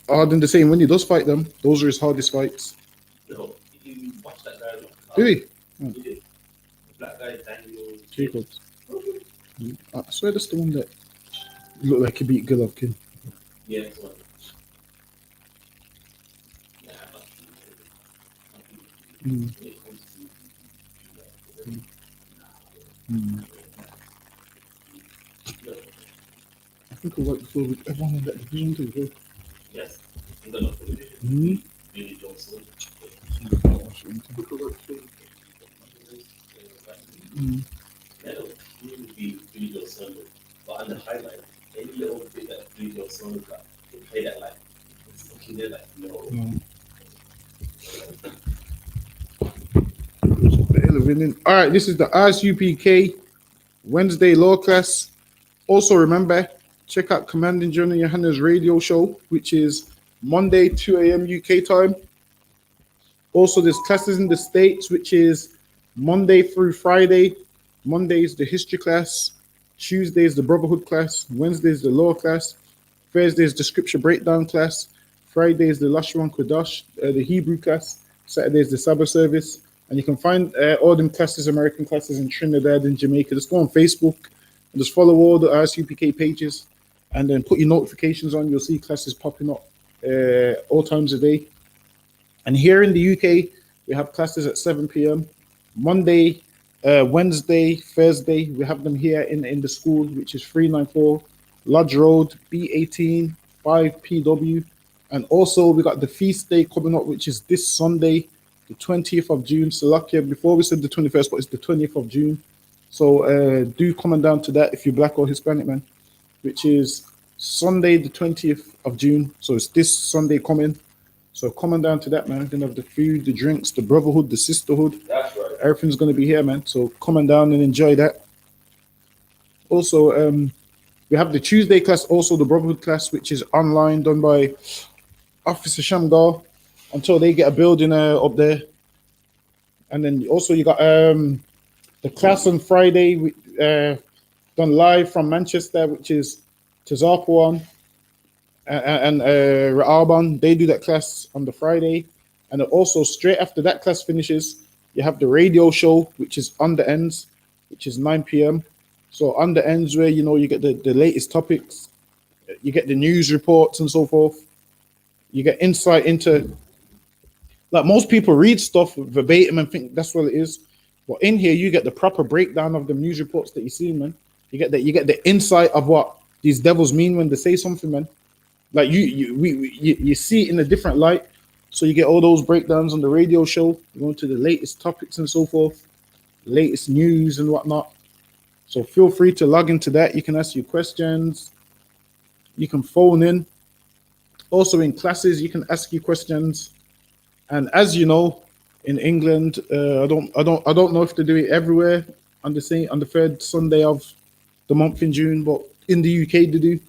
Harden the same when he does fight them. Those are his hardest fights. No, you watch that guy. Do he? He did. The black guy, Daniel Jacobs. I swear that's the one that looked like he beat Golovkin. Yeah, that's one. Yeah, Mm. Mm. I think I worked before with everyone in that division too. yes. I'm gonna put it Mm. in. Billy Johnson. Mm. Yeah, he would be Billy Johnson, but on the highlight, any little bit that Billy Johnson got, they play that like it's fucking there like no. No. All right, this is the I.S.U.P.K Wednesday law class. Also, remember, check out Commanding General YAHANNA's radio show, which is Monday, 2 a.m. UK time. Also, there's classes in the States, which is Monday through Friday. Monday is the history class. Tuesday is the brotherhood class. Wednesday is the law class. Thursday is the scripture breakdown class. Friday is the Lashon Kodash, the Hebrew class. Saturday is the Sabbath service. And you can find all them classes, American classes in Trinidad and Jamaica. Just go on Facebook and just follow all the I.S.U.P.K pages and then put your notifications on. You'll see classes popping up all times a day. And here in the UK, we have classes at 7 p.m. Monday, Wednesday, Thursday. We have them here in the school, which is 394 Lodge Road, B18, 5PW. And also, we got the feast day coming up, which is this Sunday, the 20th of June. So, lucky, before we said the 21st, but it's the 20th of June. So, do come on down to that if you're Black or Hispanic, man, which is Sunday, the 20th of June. So, it's this Sunday coming. So coming down to that, man. We're gonna have the food, the drinks, the brotherhood, the sisterhood. That's right. Everything's gonna be here, man. So coming down and enjoy that. Also, we have the Tuesday class, also the brotherhood class, which is online, done by Officer Shamgar until they get a building up there. And then also you got the class on Friday, done live from Manchester, which is Tazarpawan and Ra'aban. They do that class on the Friday. And also straight after that class finishes, you have the radio show, which is on the ends, which is 9 p.m. So on the ends where, you know, you get the latest topics, you get the news reports and so forth. You get insight into, like most people read stuff verbatim and think that's what it is. But in here, you get the proper breakdown of the news reports that you see, man. You get the insight of what these devils mean when they say something, man. Like you see it in a different light. So you get all those breakdowns on the radio show, you go into the latest topics and so forth, latest news and whatnot. So feel free to log into that. You can ask your questions. You can phone in. Also in classes, you can ask your questions. And as you know, in England, I don't know if they do it everywhere on the third Sunday of the month in June, but in the UK they do.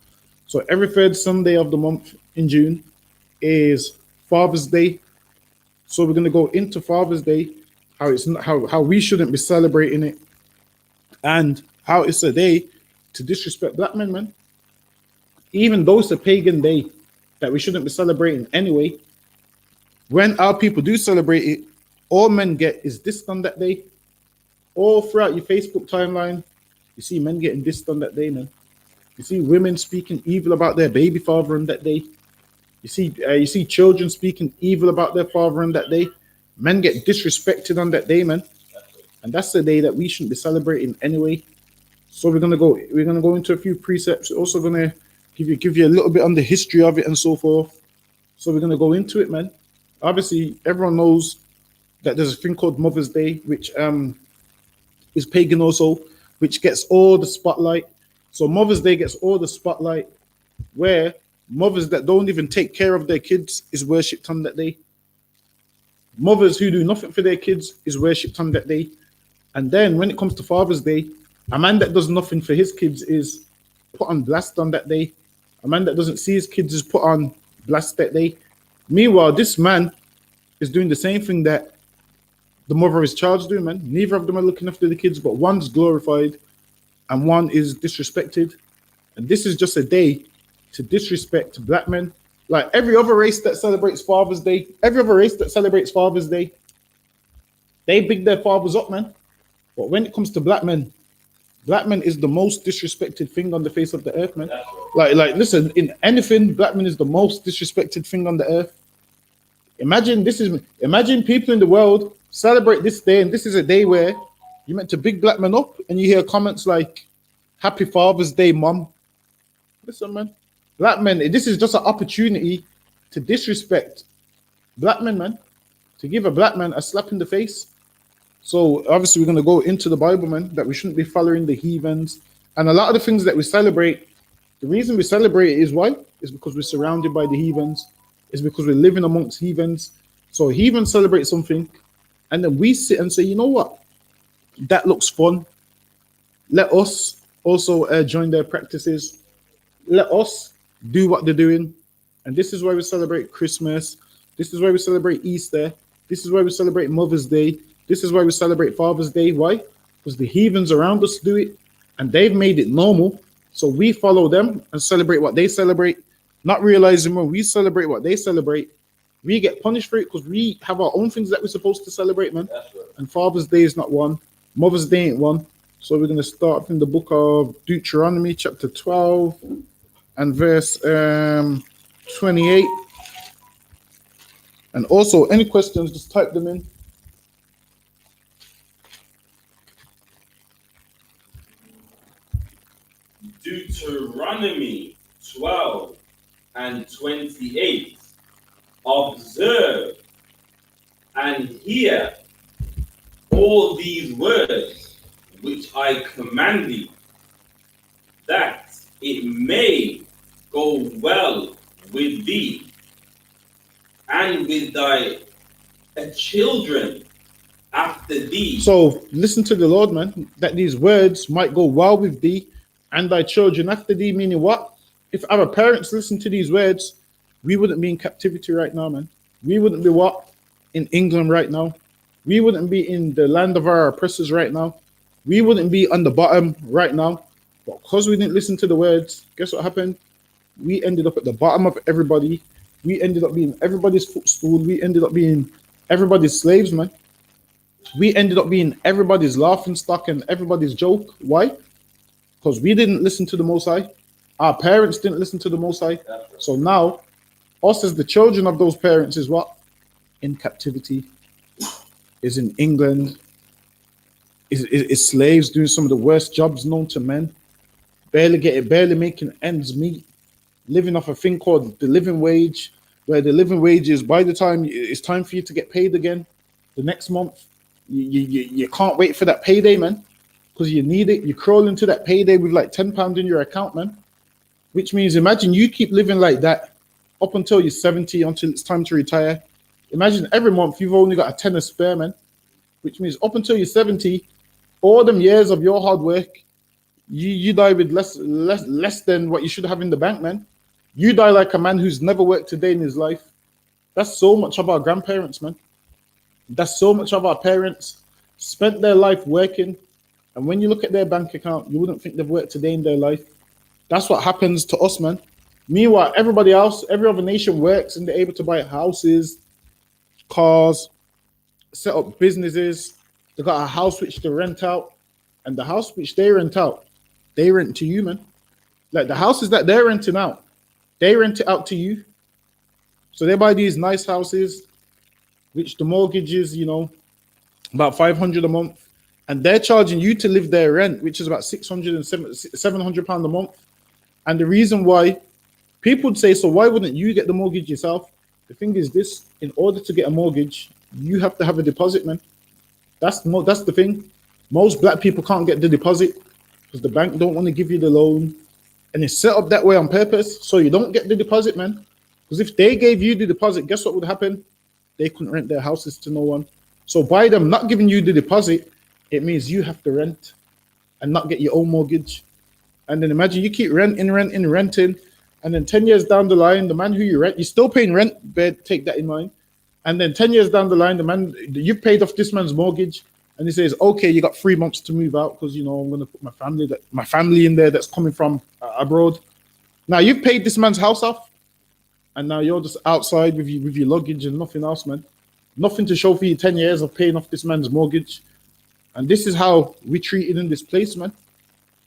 So every third Sunday of the month in June is Father's Day. So we're gonna go into Father's Day, how it's not, how we shouldn't be celebrating it, and how it's a day to disrespect black men, man. Even though it's a pagan day that we shouldn't be celebrating anyway, when our people do celebrate it, all men get is this on that day. All throughout your Facebook timeline, you see men getting this on that day, man. You see women speaking evil about their baby father on that day. You see children speaking evil about their father on that day. Men get disrespected on that day, man. And that's the day that we shouldn't be celebrating anyway. So we're gonna go into a few precepts. Also gonna give you a little bit on the history of it and so forth. So we're gonna go into it, man. Obviously, everyone knows that there's a thing called Mother's Day, which is pagan also, which gets all the spotlight. So Mother's Day gets all the spotlight, where mothers that don't even take care of their kids is worshipped on that day. Mothers who do nothing for their kids is worshipped on that day. And then when it comes to Father's Day, a man that does nothing for his kids is put on blast on that day. A man that doesn't see his kids is put on blast that day. Meanwhile, this man is doing the same thing that the mother of his child's doing, man. Neither of them are looking after the kids, but one's glorified and one is disrespected. And this is just a day to disrespect black men. Like every other race that celebrates Father's Day, they big their fathers up, man. But when it comes to black men is the most disrespected thing on the face of the earth, man. Like, listen, in anything, black men is the most disrespected thing on the earth. Imagine people in the world celebrate this day, and this is a day where you meant to big black men up, and you hear comments like, "Happy Father's Day, Mom." Listen, man, black men, this is just an opportunity to disrespect black men, man, to give a black man a slap in the face. So obviously we're going to go into the Bible, man, that we shouldn't be following the heathens. And a lot of the things that we celebrate, the reason we celebrate it is why? Is because we're surrounded by the heathens. It's because we're living amongst heathens. So heathens celebrate something, and then we sit and say, you know what? That looks fun. Let us also join their practices. Let us do what they're doing. And this is why we celebrate Christmas. This is why we celebrate Easter. This is why we celebrate Mother's Day. This is why we celebrate Father's Day. Why? Because the heathens around us do it, and they've made it normal. So we follow them and celebrate what they celebrate, not realizing when we celebrate what they celebrate, we get punished for it because we have our own things that we're supposed to celebrate, man. That's right. And Father's Day is not one. Mother's Day ain't one. So we're going to start in the book of Deuteronomy, chapter 12 and verse 28. And also, any questions, just type them in. Deuteronomy 12 and 28. Observe and hear all these words which I command thee, that it may go well with thee and with thy children after thee. So listen to the Lord, man, that these words might go well with thee and thy children after thee, meaning what? If our parents listen to these words, we wouldn't be in captivity right now, man. We wouldn't be what? In England right now. We wouldn't be in the land of our oppressors right now. We wouldn't be on the bottom right now. But because we didn't listen to the words, guess what happened? We ended up at the bottom of everybody. We ended up being everybody's footstool. We ended up being everybody's slaves, man. We ended up being everybody's laughing stock and everybody's joke. Why? Because we didn't listen to the Most High. Our parents didn't listen to the Most High. So now, us as the children of those parents is what? In captivity. Is in England. Is slaves doing some of the worst jobs known to men. Barely making ends meet. Living off a thing called the living wage, where the living wage is by the time it's time for you to get paid again, the next month, you can't wait for that payday, man. Because you need it. You crawl into that payday with like £10 in your account, man. Which means, imagine you keep living like that up until you're 70, until it's time to retire. Imagine every month you've only got a tenner spare, man. Which means up until you're 70, all them years of your hard work, you die with less than what you should have in the bank, man. You die like a man who's never worked a day in his life. That's so much of our grandparents, man. That's so much of our parents spent their life working. And when you look at their bank account, you wouldn't think they've worked a day in their life. That's what happens to us, man. Meanwhile, everybody else, every other nation works and they're able to buy houses, cars, set up businesses. They got a house which they rent out. And the house which they rent out, they rent to you, man. Like the houses that they're renting out, they rent it out to you. So they buy these nice houses, which the mortgage is, about $500 a month. And they're charging you to live their rent, which is about £600 and £700 a month. And the reason why people would say, so why wouldn't you get the mortgage yourself? The thing is this, in order to get a mortgage, you have to have a deposit, man. That's the thing. Most black people can't get the deposit because the bank don't want to give you the loan. And it's set up that way on purpose, so you don't get the deposit, man. Because if they gave you the deposit, guess what would happen? They couldn't rent their houses to no one. So by them not giving you the deposit, it means you have to rent and not get your own mortgage. And then imagine you keep renting, and then 10 years down the line, the man who you rent, you're still paying rent, but take that in mind. And then 10 years down the line, the man, you've paid off this man's mortgage, and he says, okay, you got 3 months to move out because, I'm going to put my family in there that's coming from abroad. Now you've paid this man's house off, and now you're just outside with your luggage and nothing else, man. Nothing to show for you 10 years of paying off this man's mortgage. And this is how we treated in this place, man.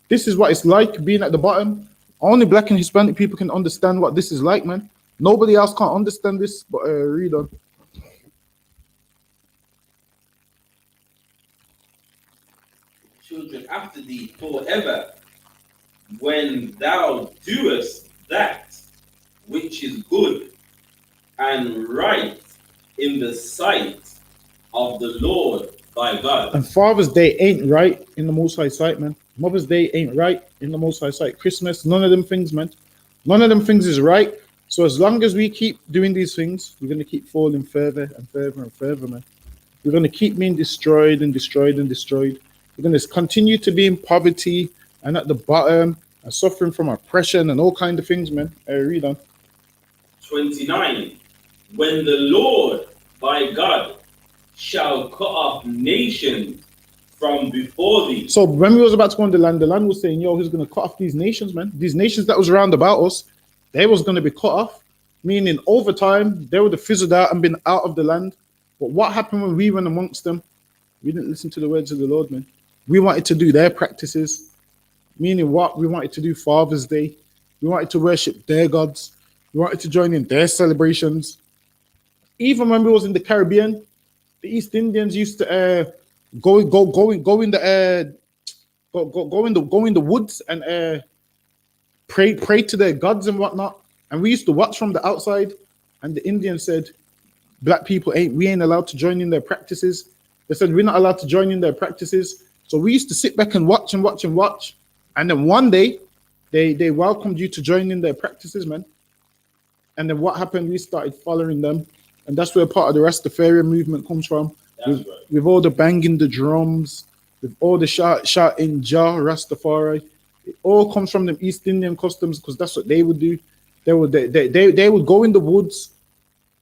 This is what it's like being at the bottom. Only black and Hispanic people can understand what this is like, man. Nobody else can't understand this, but read on. Children after thee forever, when thou doest that which is good and right in the sight of the Lord thy God. And Father's Day ain't right in the Most High sight, man. Mother's Day ain't right in the Most High sight. Christmas, none of them things, man. None of them things is right. So as long as we keep doing these things, we're going to keep falling further and further and further, man. We're going to keep being destroyed and destroyed and destroyed. We're going to continue to be in poverty and at the bottom and suffering from oppression and all kinds of things, man. Read on. 29. When the Lord thy God shall cut off nations from before thee. So when we was about to go on the land was saying, yo, he's going to cut off these nations, man. These nations that was around about us, they was going to be cut off, meaning over time, they would have fizzled out and been out of the land. But what happened when we went amongst them? We didn't listen to the words of the Lord, man. We wanted to do their practices, meaning what? We wanted to do Father's Day. We wanted to worship their gods. We wanted to join in their celebrations. Even when we was in the Caribbean, the East Indians used to go in the woods and pray to their gods and whatnot. And we used to watch from the outside. And the Indians said, black people ain't allowed to join in their practices. They said we're not allowed to join in their practices. So we used to sit back and watch and watch and watch. And then one day they welcomed you to join in their practices, man. And then what happened? We started following them. And that's where part of the Rastafarian movement comes from. With all the banging the drums, with all the shouting Jah Rastafari. It all comes from the East Indian customs, because that's what they would do. They would go in the woods,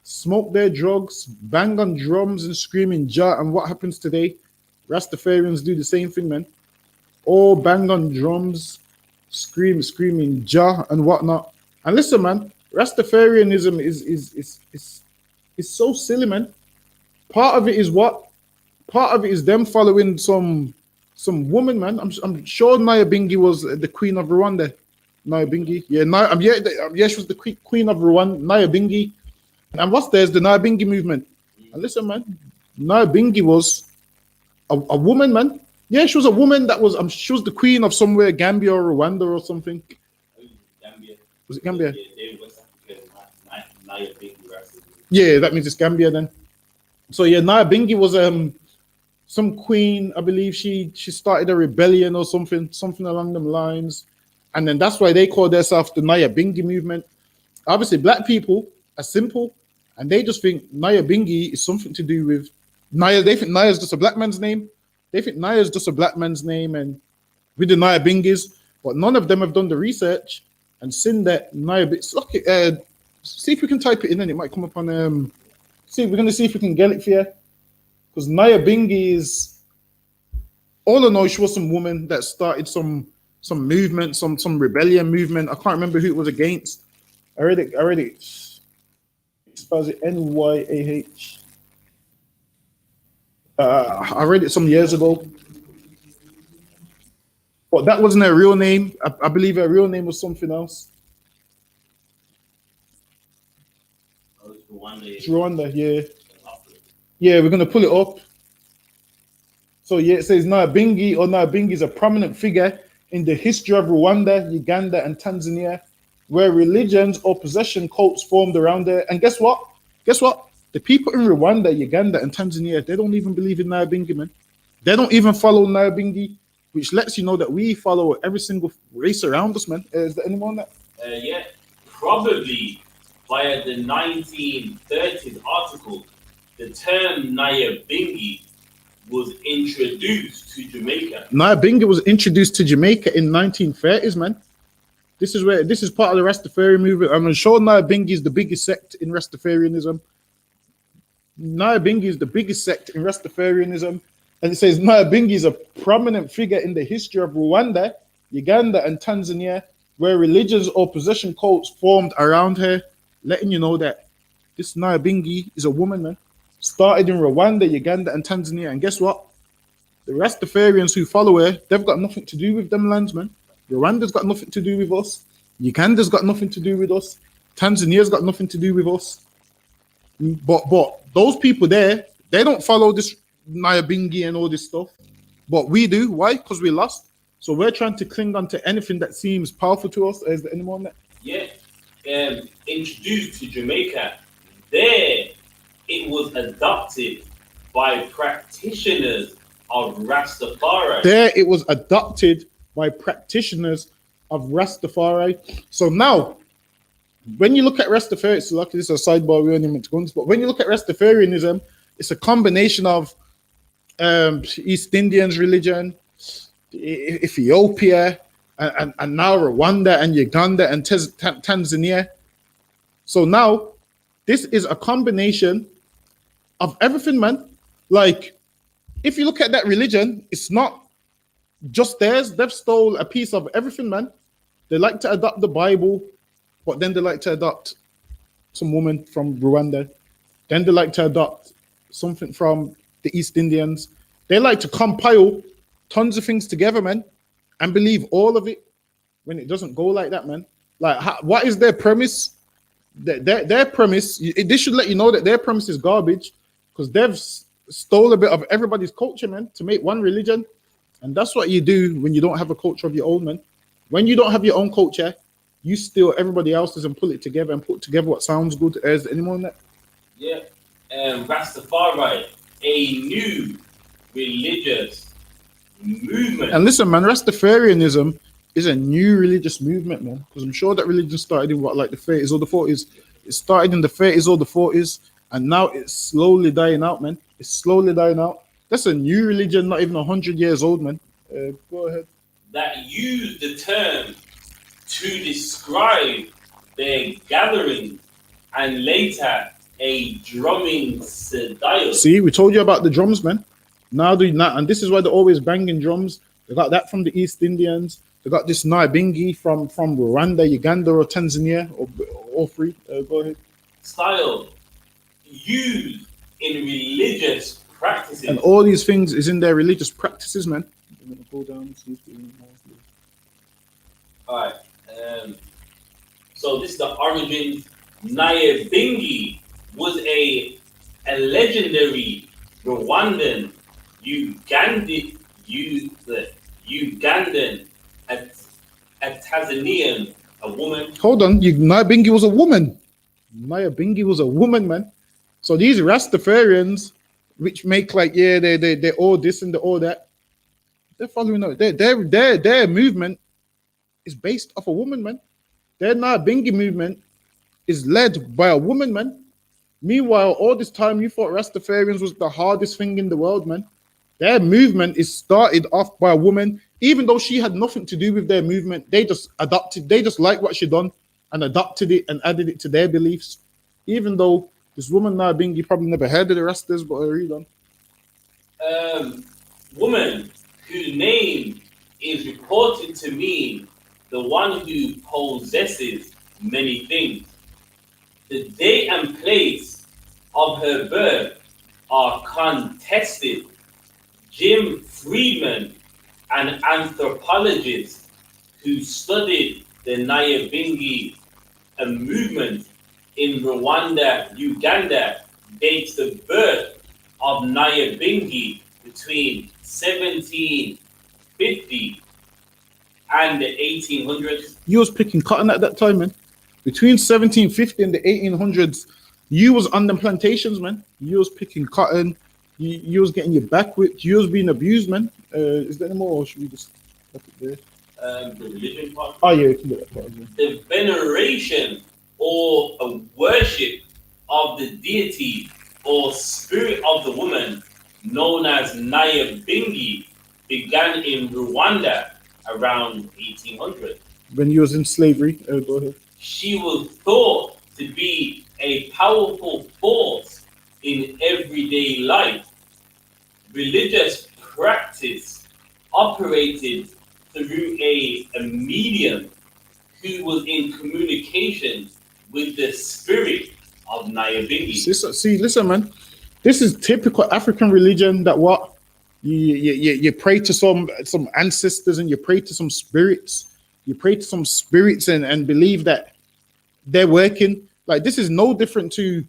smoke their drugs, bang on drums and screaming Jah. And what happens today? Rastafarians do the same thing, man. All bang on drums, screaming Jah and whatnot. And listen, man, Rastafarianism is so silly, man. Part of it is what? Part of it is them following some woman, man. I'm sure Naya Bingi was the queen of Rwanda. Naya Bingi, yeah, she was the queen of Rwanda. Naya Bingi, and what's there's the Naya Bingi movement. And listen, man, Naya Bingi was a woman, man. Yeah, she was a woman that was she was the queen of somewhere, Gambia or Rwanda or something. Gambia. Was it Gambia? Yeah, West Africa, Naya Bingi. Yeah, that means it's Gambia then. So yeah, Naya Bingi was some queen, I believe she started a rebellion or something along them lines. And then that's why they call themselves the Naya Bingi movement. Obviously, black people are simple and they just think Naya Bingi is something to do with Naya. They think Naya is just a black man's name. They think Naya is just a black man's name and with the Naya Bingis, but none of them have done the research and seen that Naya Bingi. See if we can type it in and it might come up on we're gonna see if we can get it for you. Because Naya Bingi is all I know, she was some woman that started some movement, some rebellion movement. I can't remember who it was against. I read it. Spells it NYAH. I read it some years ago. But that wasn't her real name. I believe her real name was something else. It's Rwanda, yeah. Yeah, we're gonna pull it up. So yeah, it says Naya Bingi is a prominent figure in the history of Rwanda, Uganda, and Tanzania, where religions or possession cults formed around there. And guess what? The people in Rwanda, Uganda, and Tanzania, they don't even believe in Naya Bingi, man. They don't even follow Naya Bingi, which lets you know that we follow every single race around us, man. Is there anyone that? Yeah, probably via the 1930s article, the term Naya Bingi was introduced to Jamaica. Naya Bingi was introduced to Jamaica in 1930s, man. This is part of the Rastafarian movement. I'm sure Naya Bingi is the biggest sect in Rastafarianism. Naya Bingi is the biggest sect in Rastafarianism. And it says Naya Bingi is a prominent figure in the history of Rwanda, Uganda, and Tanzania, where religions or possession cults formed around her, letting you know that this Nyabingi is a woman, man. Started in Rwanda, Uganda, and Tanzania. And guess what? The Rastafarians who follow her, they've got nothing to do with them lands, man. Rwanda's got nothing to do with us. Uganda's got nothing to do with us. Tanzania's got nothing to do with us. But those people there, they don't follow this Nyabingi and all this stuff. But we do. Why? Because we lost. So we're trying to cling on to anything that seems powerful to us. Is there anyone that? Yeah. Introduced to Jamaica, there it was adopted by practitioners of Rastafari. There it was adopted by practitioners of Rastafari. So now, when you look at Rastafari, it's lucky this is a sidebar, we only meant to go into, but when you look at Rastafarianism, it's a combination of East Indians religion, Ethiopia, and now Rwanda and Uganda and Tanzania. So now, this is a combination of everything, man. Like, if you look at that religion, it's not just theirs. They've stole a piece of everything, man. They like to adopt the Bible, but then they like to adopt some woman from Rwanda. Then they like to adopt something from the East Indians. They like to compile tons of things together, man, and believe all of it when it doesn't go like that, man. Like, what is their premise? Their premise, this should let you know that their premise is garbage, because they've stole a bit of everybody's culture, man, to make one religion. And that's what you do when you don't have a culture of your own, man. When you don't have your own culture, you steal everybody else's and pull it together and put together what sounds good. Is anyone that? Yeah. Rastafari, a new religious movement. And listen, man, Rastafarianism is a new religious movement, man. Because I'm sure that religion started in what, like the 30s or the 40s. It started in the 30s or the 40s, and now it's slowly dying out, man. It's slowly dying out. That's a new religion, not even 100 years old, man. Go ahead. That used the term to describe their gathering and later a drumming style. See, we told you about the drums, man. Now, and this is why they're always banging drums. They got that from the East Indians. They got this Nyabingi from Rwanda, Uganda, or Tanzania, or all three. Go ahead. Style used in religious practices. And all these things is in their religious practices, man. I'm gonna go down. All right. So this is the origin. Nyabingi was a legendary Rwandan, Ugandan, a Tanzanian, a woman. Hold on, Nyabingi was a woman. Nyabingi was a woman, man. So these Rastafarians, which make like, yeah, they all this and they all that, they're following up. Their movement is based off a woman, man. Their Nyabingi movement is led by a woman, man. Meanwhile, all this time you thought Rastafarians was the hardest thing in the world, man. Their movement is started off by a woman, even though she had nothing to do with their movement. They just adopted, they just liked what she done and adopted it and added it to their beliefs. Even though this woman Nyabingi probably never heard of the Rastas, but I read on. Woman whose name is reported to mean the one who possesses many things. The date and place of her birth are contested. Jim Friedman, an anthropologist who studied the Nyabingi movement in Rwanda, Uganda, dates the birth of Nyabingi between 1750 and the 1800s. You was picking cotton at that time, man. Between 1750 and the 1800s, you was on them plantations, man. You was picking cotton. You was getting your back whipped. You was being abused, man. Is there any more, or should we just stop it there? The religion part. Oh yeah, you can do that part. Yeah. The veneration or a worship of the deity or spirit of the woman known as Nyabingi began in Rwanda around 1800. When you was in slavery, go ahead. She was thought to be a powerful force in everyday life. Religious practice operated through a medium who was in communication with the spirit of Nyabingi. See, listen, man. This is typical African religion. That what you pray to some ancestors and you pray to some spirits. You pray to some spirits and believe that they're working. Like this is no different to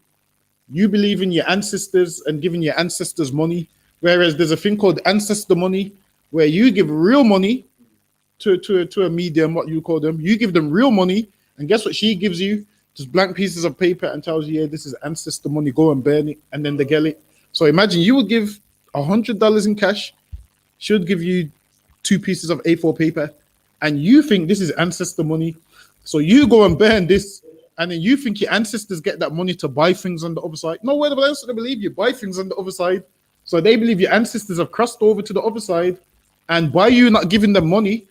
you believe in your ancestors and giving your ancestors money. Whereas there's a thing called ancestor money, where you give real money to a medium, what you call them. You give them real money, and guess what she gives you? Just blank pieces of paper and tells you, yeah, this is ancestor money, go and burn it, and then they get it. So imagine you would give $100 in cash, she would give you 2 pieces of A4 paper, and you think this is ancestor money. So you go and burn this, and then you think your ancestors get that money to buy things on the other side. No, where else do they believe you buy things on the other side? So they believe your ancestors have crossed over to the other side, and by you not giving them money,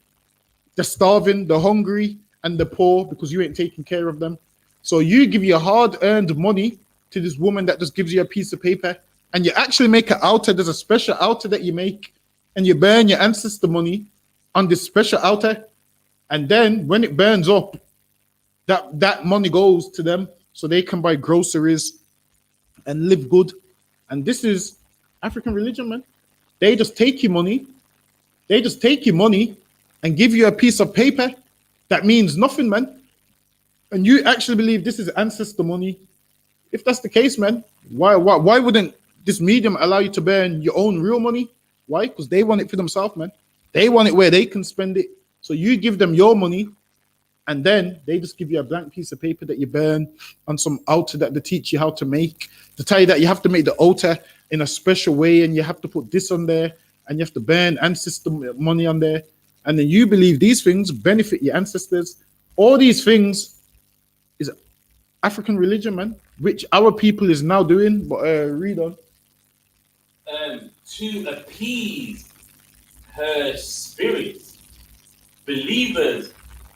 they're starving, the hungry, and the poor because you ain't taking care of them. So you give your hard-earned money to this woman that just gives you a piece of paper, and you actually make an altar. There's a special altar that you make, and you burn your ancestor money on this special altar, and then when it burns up, that money goes to them so they can buy groceries and live good. And this is African religion, man. They just take your money. They just take your money and give you a piece of paper that means nothing, man. And you actually believe this is ancestor money. If that's the case, man, why wouldn't this medium allow you to burn your own real money? Why? Because they want it for themselves, man. They want it where they can spend it. So you give them your money, and then they just give you a blank piece of paper that you burn on some altar that they teach you how to make. To tell you that you have to make the altar in a special way, and you have to put this on there, and you have to burn ancestor money on there. And then you believe these things benefit your ancestors. All these things is African religion, man, which our people is now doing. But read on. To appease her spirit, believers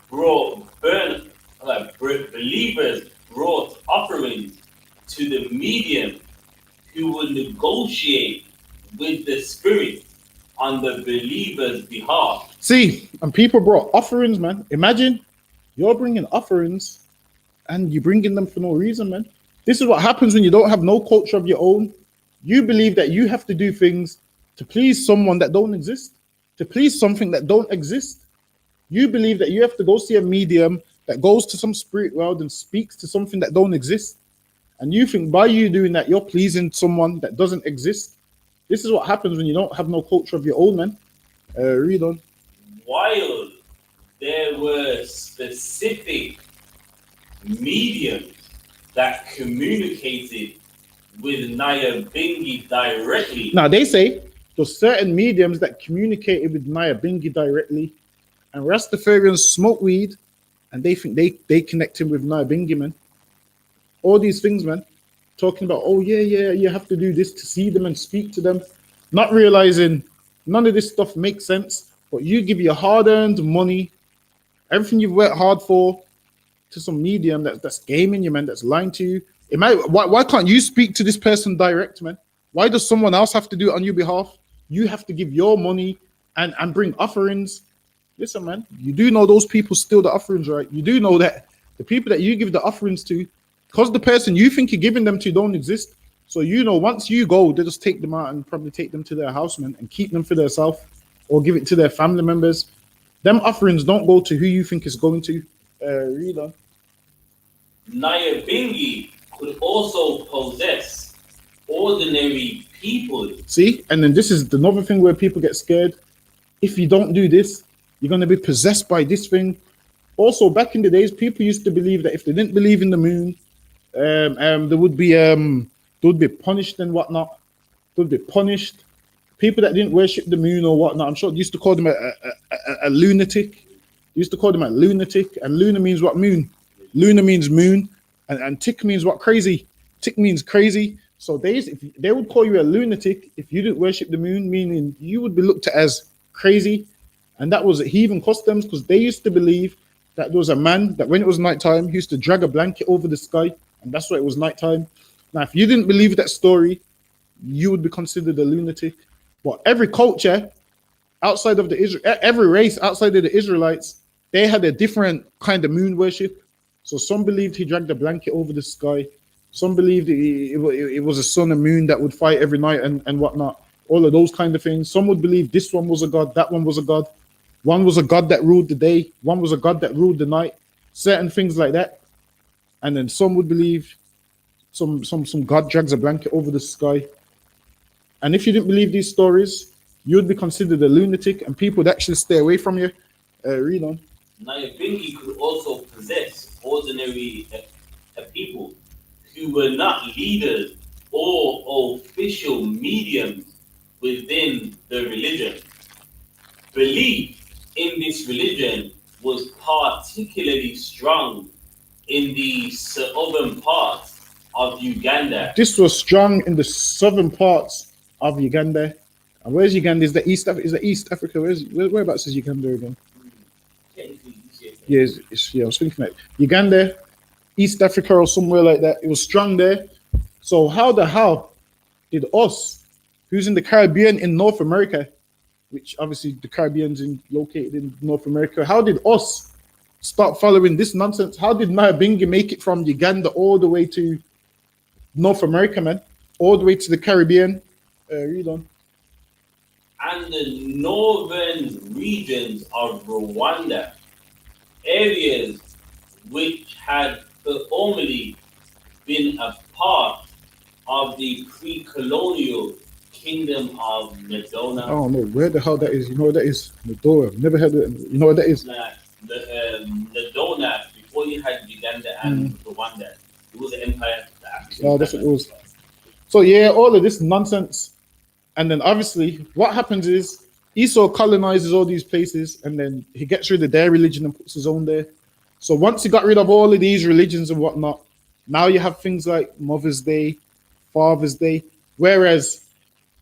brought offerings to the medium who would negotiate with the spirit on the believer's behalf. See, and people brought offerings, man. Imagine you're bringing offerings and you're bringing them for no reason, man. This is what happens when you don't have no culture of your own. You believe that you have to do things to please someone that don't exist, to please something that don't exist. You believe that you have to go see a medium that goes to some spirit world and speaks to something that don't exist. And you think by you doing that, you're pleasing someone that doesn't exist. This is what happens when you don't have no culture of your own, man. Read on. While there were specific mediums that communicated with Nyabingi directly. Now, they say there's certain mediums that communicated with Nyabingi directly, and Rastafarians smoke weed, and they think they connecting with Nyabingi, man. All these things, man. Talking about, oh, yeah, you have to do this to see them and speak to them. Not realizing none of this stuff makes sense, but you give your hard-earned money, everything you've worked hard for, to some medium that's gaming you, man, that's lying to you. Why can't you speak to this person direct, man? Why does someone else have to do it on your behalf? You have to give your money and bring offerings. Listen, man, you do know those people steal the offerings, right? You do know that the people that you give the offerings to, because the person you think you're giving them to don't exist. So you know once you go, they just take them out and probably take them to their house, man, and keep them for themselves or give it to their family members. Them offerings don't go to who you think it's going to. Read on. Nyabingi could also possess ordinary people. See, and then this is another thing where people get scared. If you don't do this, you're going to be possessed by this thing. Also, back in the days, people used to believe that if they didn't believe in the moon, they would be punished and whatnot. They would be punished. People that didn't worship the moon or whatnot, I'm sure they used to call them a lunatic. They used to call them a lunatic, and lunar means what? Moon. Lunar means moon, and tick means what? Crazy. Tick means crazy. So they would call you a lunatic if you didn't worship the moon, meaning you would be looked at as crazy. And that was heathen customs, because they used to believe that there was a man that when it was nighttime, he used to drag a blanket over the sky, and that's why it was nighttime. Now, if you didn't believe that story, you would be considered a lunatic. But every culture outside of every race outside of the Israelites they had a different kind of moon worship. So some believed he dragged a blanket over the sky. Some believed it was a sun and moon that would fight every night and whatnot. All of those kind of things. Some would believe this one was a god, that one was a god. One was a god that ruled the day. One was a god that ruled the night. Certain things like that. And then some would believe some god drags a blanket over the sky. And if you didn't believe these stories, you'd be considered a lunatic, and people would actually stay away from you. Read on. YAHANNA could also possess ordinary people who were not leaders or official mediums within the religion. Belief in this religion was particularly strong in the southern parts of Uganda. This was strong in the southern parts of Uganda. And where's Uganda? Is the East Africa? Whereabouts is Uganda again? Yeah, I was thinking that Uganda, East Africa, or somewhere like that. It was strong there. So how the hell did us, who's in the Caribbean in North America, which obviously the Caribbean's located in North America, how did us start following this nonsense? How did YAHANNA make it from Uganda all the way to North America, man? All the way to the Caribbean? Read on. And the northern regions of Rwanda, areas which had formerly been a part of the pre-colonial kingdom of Medona. I don't know where the hell that is. You know what that is? Medora. I've never heard of it. You know what that is? Like Medona, before you had Uganda and Rwanda, it was an empire. Oh, that's what it was. So yeah, all of this nonsense. And then obviously what happens is Esau colonizes all these places, and then he gets rid of their religion and puts his own there. So once he got rid of all of these religions and whatnot, now you have things like Mother's Day, Father's Day. Whereas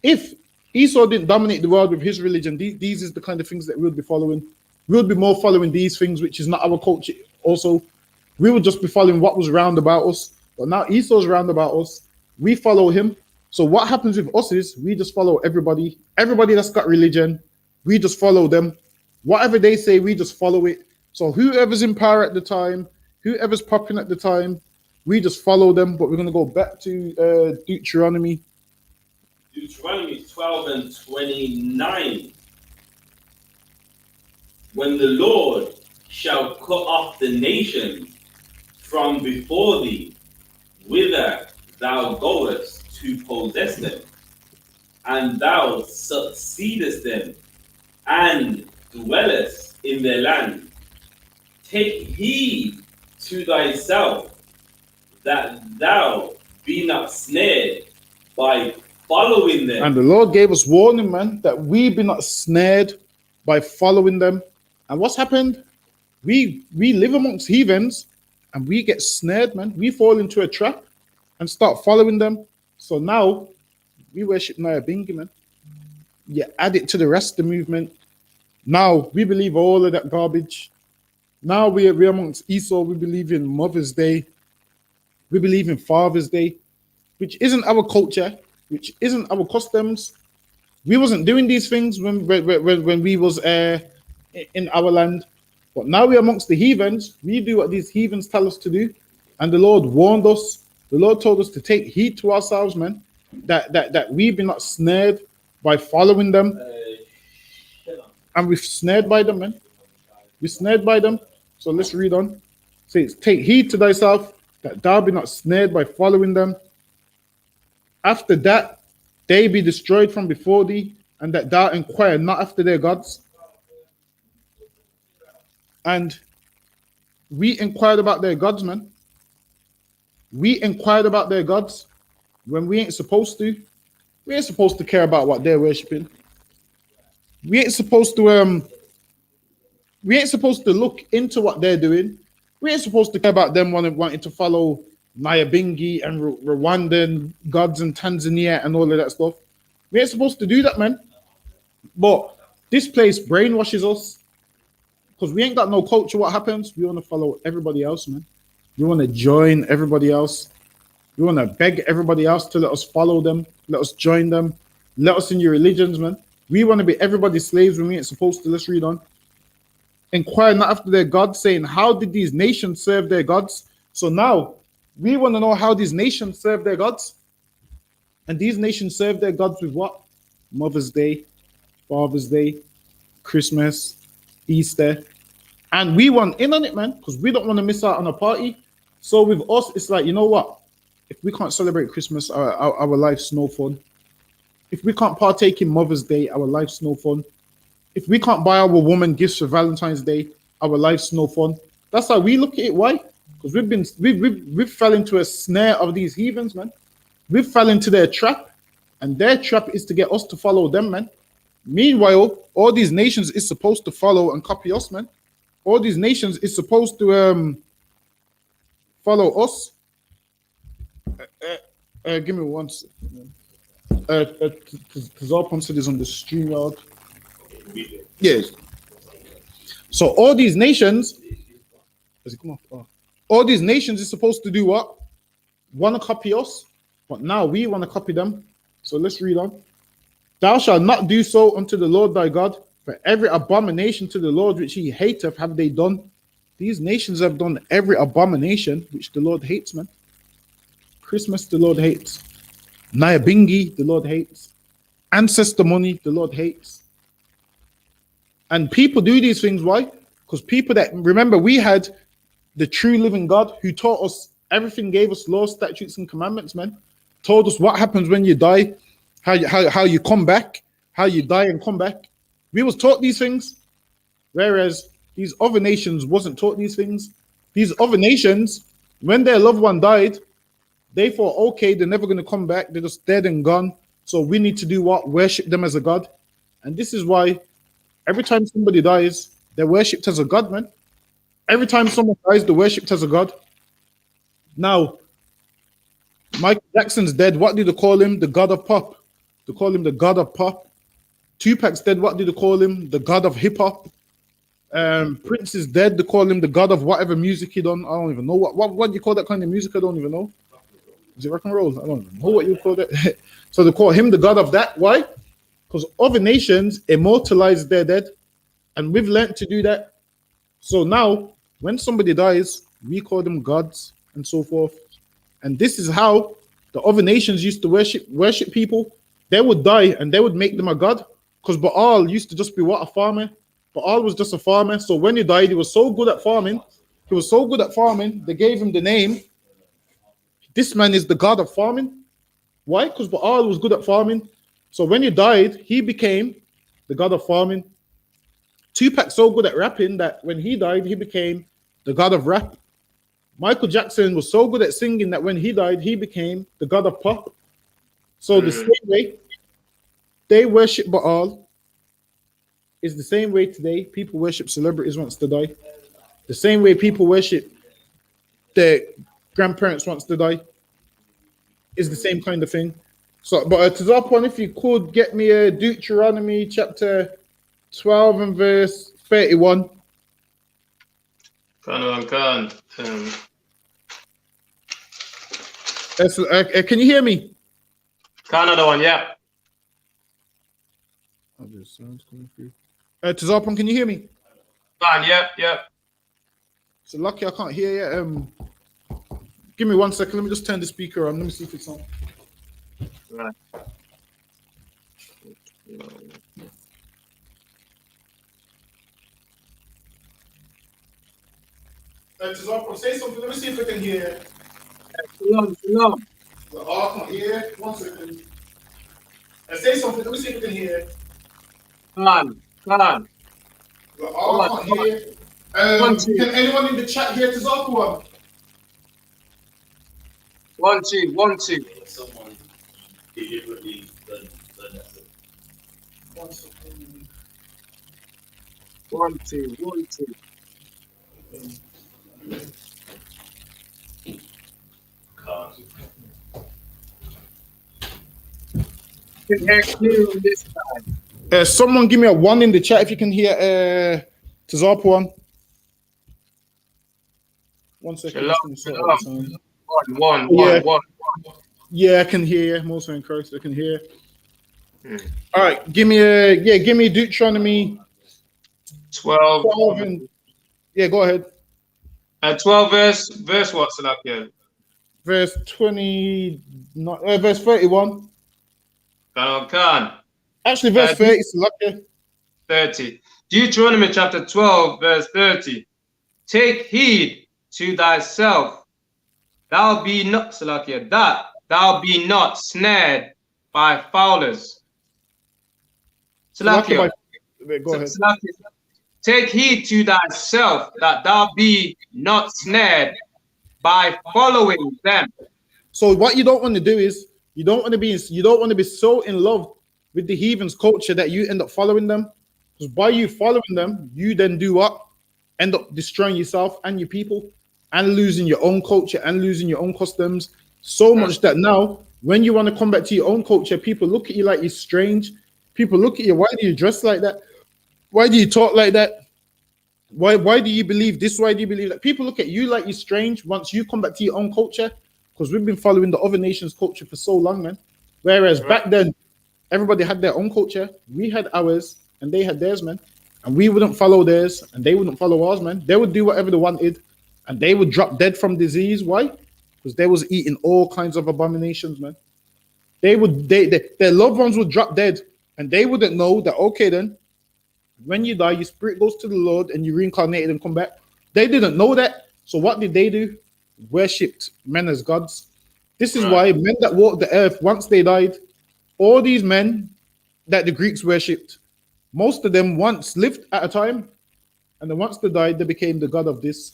if Esau didn't dominate the world with his religion, these is the kind of things that we'll be following. We'll be more following these things, which is not our culture. Also, we would just be following what was round about us. But now Esau's round about us. We follow him. So what happens with us is we just follow everybody that's got religion. We just follow them. Whatever they say, we just follow it. So whoever's in power at the time, whoever's popping at the time, we just follow them. But we're going to go back to Deuteronomy. Deuteronomy 12 and 29. When the Lord shall cut off the nations from before thee, whither thou goest to possess them, and thou succeedest them, and dwellest in their land, take heed to thyself that thou be not snared by following them. And the Lord gave us warning, man, that we be not snared by following them. And what's happened? We live amongst heathens, and we get snared, man. We fall into a trap and start following them. So now we worship YAHANNA, man. You add it to the rest of the movement. Now we believe all of that garbage. Now we're amongst Esau. We believe in Mother's Day. We believe in Father's Day, which isn't our culture, which isn't our customs. We wasn't doing these things when we was in our land. But now we're amongst the heathens. We do what these heathens tell us to do. And the Lord warned us. The Lord told us to take heed to ourselves, man, that we be not snared by following them. And we're snared by them, man. We're snared by them. So let's read on. Says, take heed to thyself, that thou be not snared by following them. After that, they be destroyed from before thee, and that thou inquire not after their gods. And we inquired about their gods, man. We inquired about their gods when we ain't supposed to. We ain't supposed to care about what they're worshiping. We ain't supposed to look into what they're doing. We ain't supposed to care about them wanting to follow YAHANNA and Rwandan gods and Tanzania and all of that stuff. We ain't supposed to do that, man. But this place brainwashes us because we ain't got no culture. What happens? We want to follow everybody else, man. We want to join everybody else. We want to beg everybody else to let us follow them, let us join them, let us in your religions, man. We want to be everybody's slaves when we ain't supposed to. Let's read on. inquire not after their gods, saying, how did these nations serve their gods? So now we want to know how these nations serve their gods. And these nations serve their gods with what? Mother's Day, Father's Day, Christmas, Easter. And we want in on it, man, because we don't want to miss out on a party. So with us, it's like, you know what? If we can't celebrate Christmas, our life's no fun. If we can't partake in Mother's Day, our life's no fun. If we can't buy our woman gifts for Valentine's Day, our life's no fun. That's how we look at it. Why? Because we've fell into a snare of these heathens, man. We've fell into their trap, and their trap is to get us to follow them, man. Meanwhile, all these nations is supposed to follow and copy us, man. All these nations is supposed to follow us. Give me one second. Because our sponsor is on the StreamYard. Yes. So all these nations, all these nations is supposed to do what? Want to copy us, but now we want to copy them. So let's read on. Thou shalt not do so unto the Lord thy God, for every abomination to the Lord which he hateth have they done. These nations have done every abomination which the Lord hates, man. Christmas, the Lord hates. Nyabingi, the Lord hates. Ancestor money, the Lord hates. And people do these things, why? Because people that, remember, we had the true living God who taught us everything, gave us laws, statutes, and commandments, man. Told us what happens when you die, how you come back, how you die and come back. We was taught these things, whereas these other nations wasn't taught these things. These other nations, when their loved one died, they thought, okay, they're never going to come back. They're just dead and gone. So we need to do what? Worship them as a god. And this is why every time somebody dies, they're worshipped as a god, man. Every time someone dies, they're worshipped as a god. Now, Michael Jackson's dead. What do they call him? The god of pop. They call him the god of pop. Tupac's dead. What do they call him? The god of hip hop. Prince is dead. They call him the god of whatever music he done. I don't even know what do you call that kind of music. I don't even know. Is it rock and roll? I don't even know what you call that. So they call him the god of that. Why? Because other nations immortalize their dead, and we've learned to do that. So now, when somebody dies, we call them gods and so forth. And this is how the other nations used to worship people. They would die and they would make them a god. Because Baal used to just be what? A farmer. Baal was just a farmer. So when he died, he was so good at farming. They gave him the name. This man is the god of farming. Why? Because Baal was good at farming. So when he died, he became the god of farming. Tupac's so good at rapping that when he died, he became the god of rap. Michael Jackson was so good at singing that when he died, he became the god of pop. So the same way they worship Baal is the same way today people worship celebrities once they die. The same way people worship their grandparents once they die is the same kind of thing. So, but to that point, if you could get me a Deuteronomy chapter 12 and verse 31. Can Can you hear me? Canada one, yeah. Oh, there's sounds coming through. Tazarpon, can you hear me? Yeah. So lucky I can't hear you. Give me 1 second. Let me just turn the speaker on. Let me see if it's on. Right. Tazarpon, say something. Let me see if I can hear. Shalom. Oh, I can't hear. 1 second. Say something. Let me see if I can hear. Come on. Oh, I can't hear. Can anyone in the chat hear Tazarpon? 1, 2. Someone deliberately done that. 1 second. 1, 2. Can hear clear on this side. Someone give me a 1 in the chat if you can hear Tazarpon. 1 second. Shalom. 1. Yeah, I can hear. Most in Christ, I can hear. All right, give me Deuteronomy 12. 12 and yeah, go ahead. 12 verse what, Salakia? Verse 20, not, verse 31. Khan. Actually, verse 30. Salakia. 30. Deuteronomy chapter 12, verse 30. Take heed to thyself, thou be not, Salakia, that thou be not snared by fowlers. Salakia Salakia, go ahead. Salakia, take heed to thyself, that thou be not snared by following them. So what you don't want to do is you don't want to be so in love with the heathens culture that you end up following them. Because by you following them, you then do what? End up destroying yourself and your people and losing your own culture and losing your own customs. So much that now when you want to come back to your own culture, people look at you like you're strange. People look at you, why do you dress like that? Why do you talk like that? Why do you believe this? Why do you believe that? People look at you like you're strange once you come back to your own culture, because we've been following the other nation's culture for so long, man. Whereas back then, everybody had their own culture. We had ours and they had theirs, man. And we wouldn't follow theirs and they wouldn't follow ours, man. They would do whatever they wanted and they would drop dead from disease. Why? Because they was eating all kinds of abominations, man. Their loved ones would drop dead and they wouldn't know that, okay, then when you die, your spirit goes to the Lord and you reincarnated and come back. They didn't know that. So what did they do? Worshipped men as gods. This is why men that walked the earth, once they died, all these men that the Greeks worshipped, most of them once lived at a time, and then once they died, they became the god of this,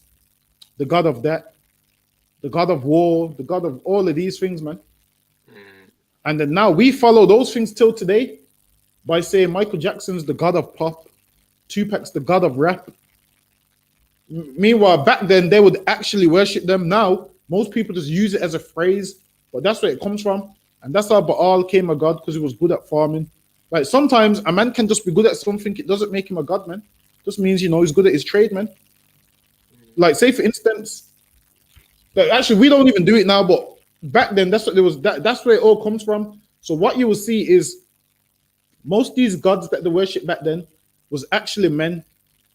the god of that, the god of war, the god of all of these things, man. And then now we follow those things till today by saying Michael Jackson's the god of pop, Tupac's the god of rap. Meanwhile, back then they would actually worship them. Now most people just use it as a phrase, but that's where it comes from. And that's how Baal came a god, because he was good at farming. Like sometimes a man can just be good at something. It doesn't make him a god, man. It just means, he's good at his trade, man. Like say for instance, like actually we don't even do it now, but back then that's what there was. That's where it all comes from. So what you will see is most of these gods that they worship back then was actually men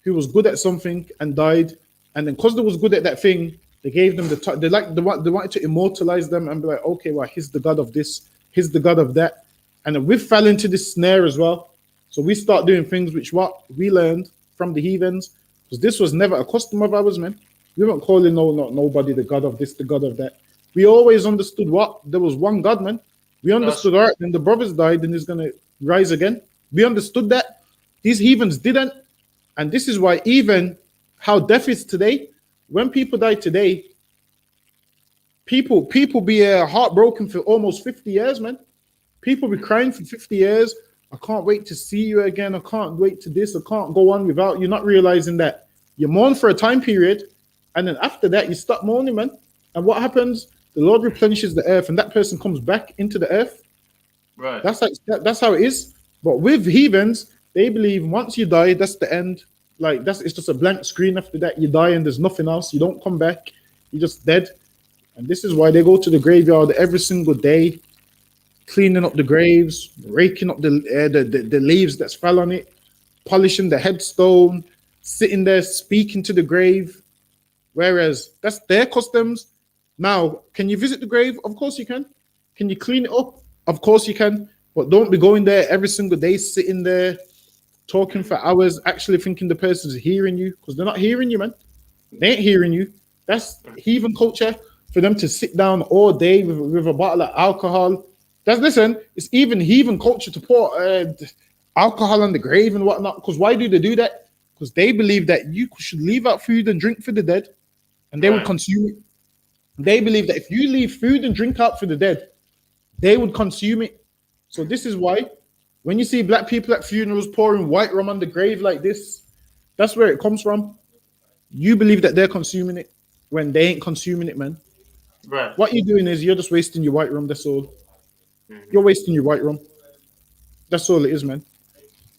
who was good at something and died, and then because they was good at that thing, they gave them they wanted to immortalize them and be like, okay, well, he's the god of this, he's the god of that, and then we fell into this snare as well. So we start doing things which what we learned from the heathens, because this was never a custom of ours, man. We weren't calling nobody the god of this, the god of that. We always understood what there was one God, man. We understood, all right, then the brothers died and he's gonna rise again. We understood that. These heathens didn't. And this is why even how death is today, when people die today, people be heartbroken for almost 50 years, man. People be crying for 50 years. I can't wait to see you again. I can't wait to this. I can't go on without you, not realizing that you mourn for a time period. And then after that, you stop mourning, man. And what happens? The Lord replenishes the earth and that person comes back into the earth. Right. That's how it is. But with heathens, they believe once you die, that's the end. Like it's just a blank screen. After that, you die and there's nothing else. You don't come back. You're just dead. And this is why they go to the graveyard every single day, cleaning up the graves, raking up the leaves that's fell on it, polishing the headstone, sitting there speaking to the grave. Whereas that's their customs. Now, can you visit the grave? Of course you can. Can you clean it up? Of course you can. But don't be going there every single day, sitting there, talking for hours, actually thinking the person's hearing you, because they're not hearing you, man. They ain't hearing you. That's heathen culture for them to sit down all day with a bottle of alcohol. It's even heathen culture to pour alcohol on the grave and whatnot. Because why do they do that? Because they believe that you should leave out food and drink for the dead, and they would consume it. They believe that if you leave food and drink out for the dead, they would consume it. So this is why when you see black people at funerals pouring white rum on the grave like this, that's where it comes from. You believe that they're consuming it when they ain't consuming it, man. Right. What you're doing is you're just wasting your white rum, that's all. You're wasting your white rum. That's all it is, man.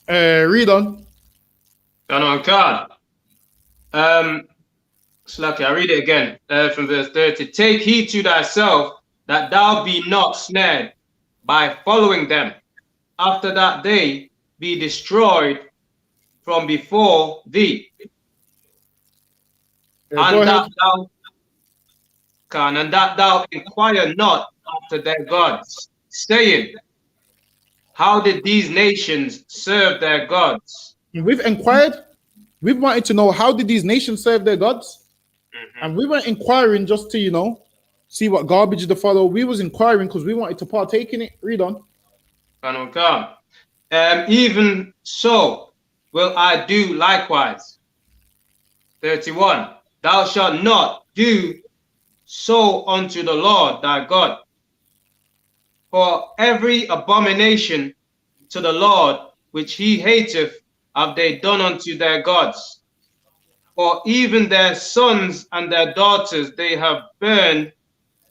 Read on. Khan. Slacky, I read it again from verse 30. Take heed to thyself that thou be not snared by following them, after that they be destroyed from before thee, Yeah, go and ahead. that thou inquire not after their gods, saying, how did these nations serve their gods? We've inquired. We've wanted to know how did these nations serve their gods, and we weren't inquiring just to see what garbage to follow. We was inquiring because we wanted to partake in it. Read on. Even so will I do likewise. 31. Thou shalt not do so unto the Lord thy God. For every abomination to the Lord which he hateth have they done unto their gods. For even their sons and their daughters they have burned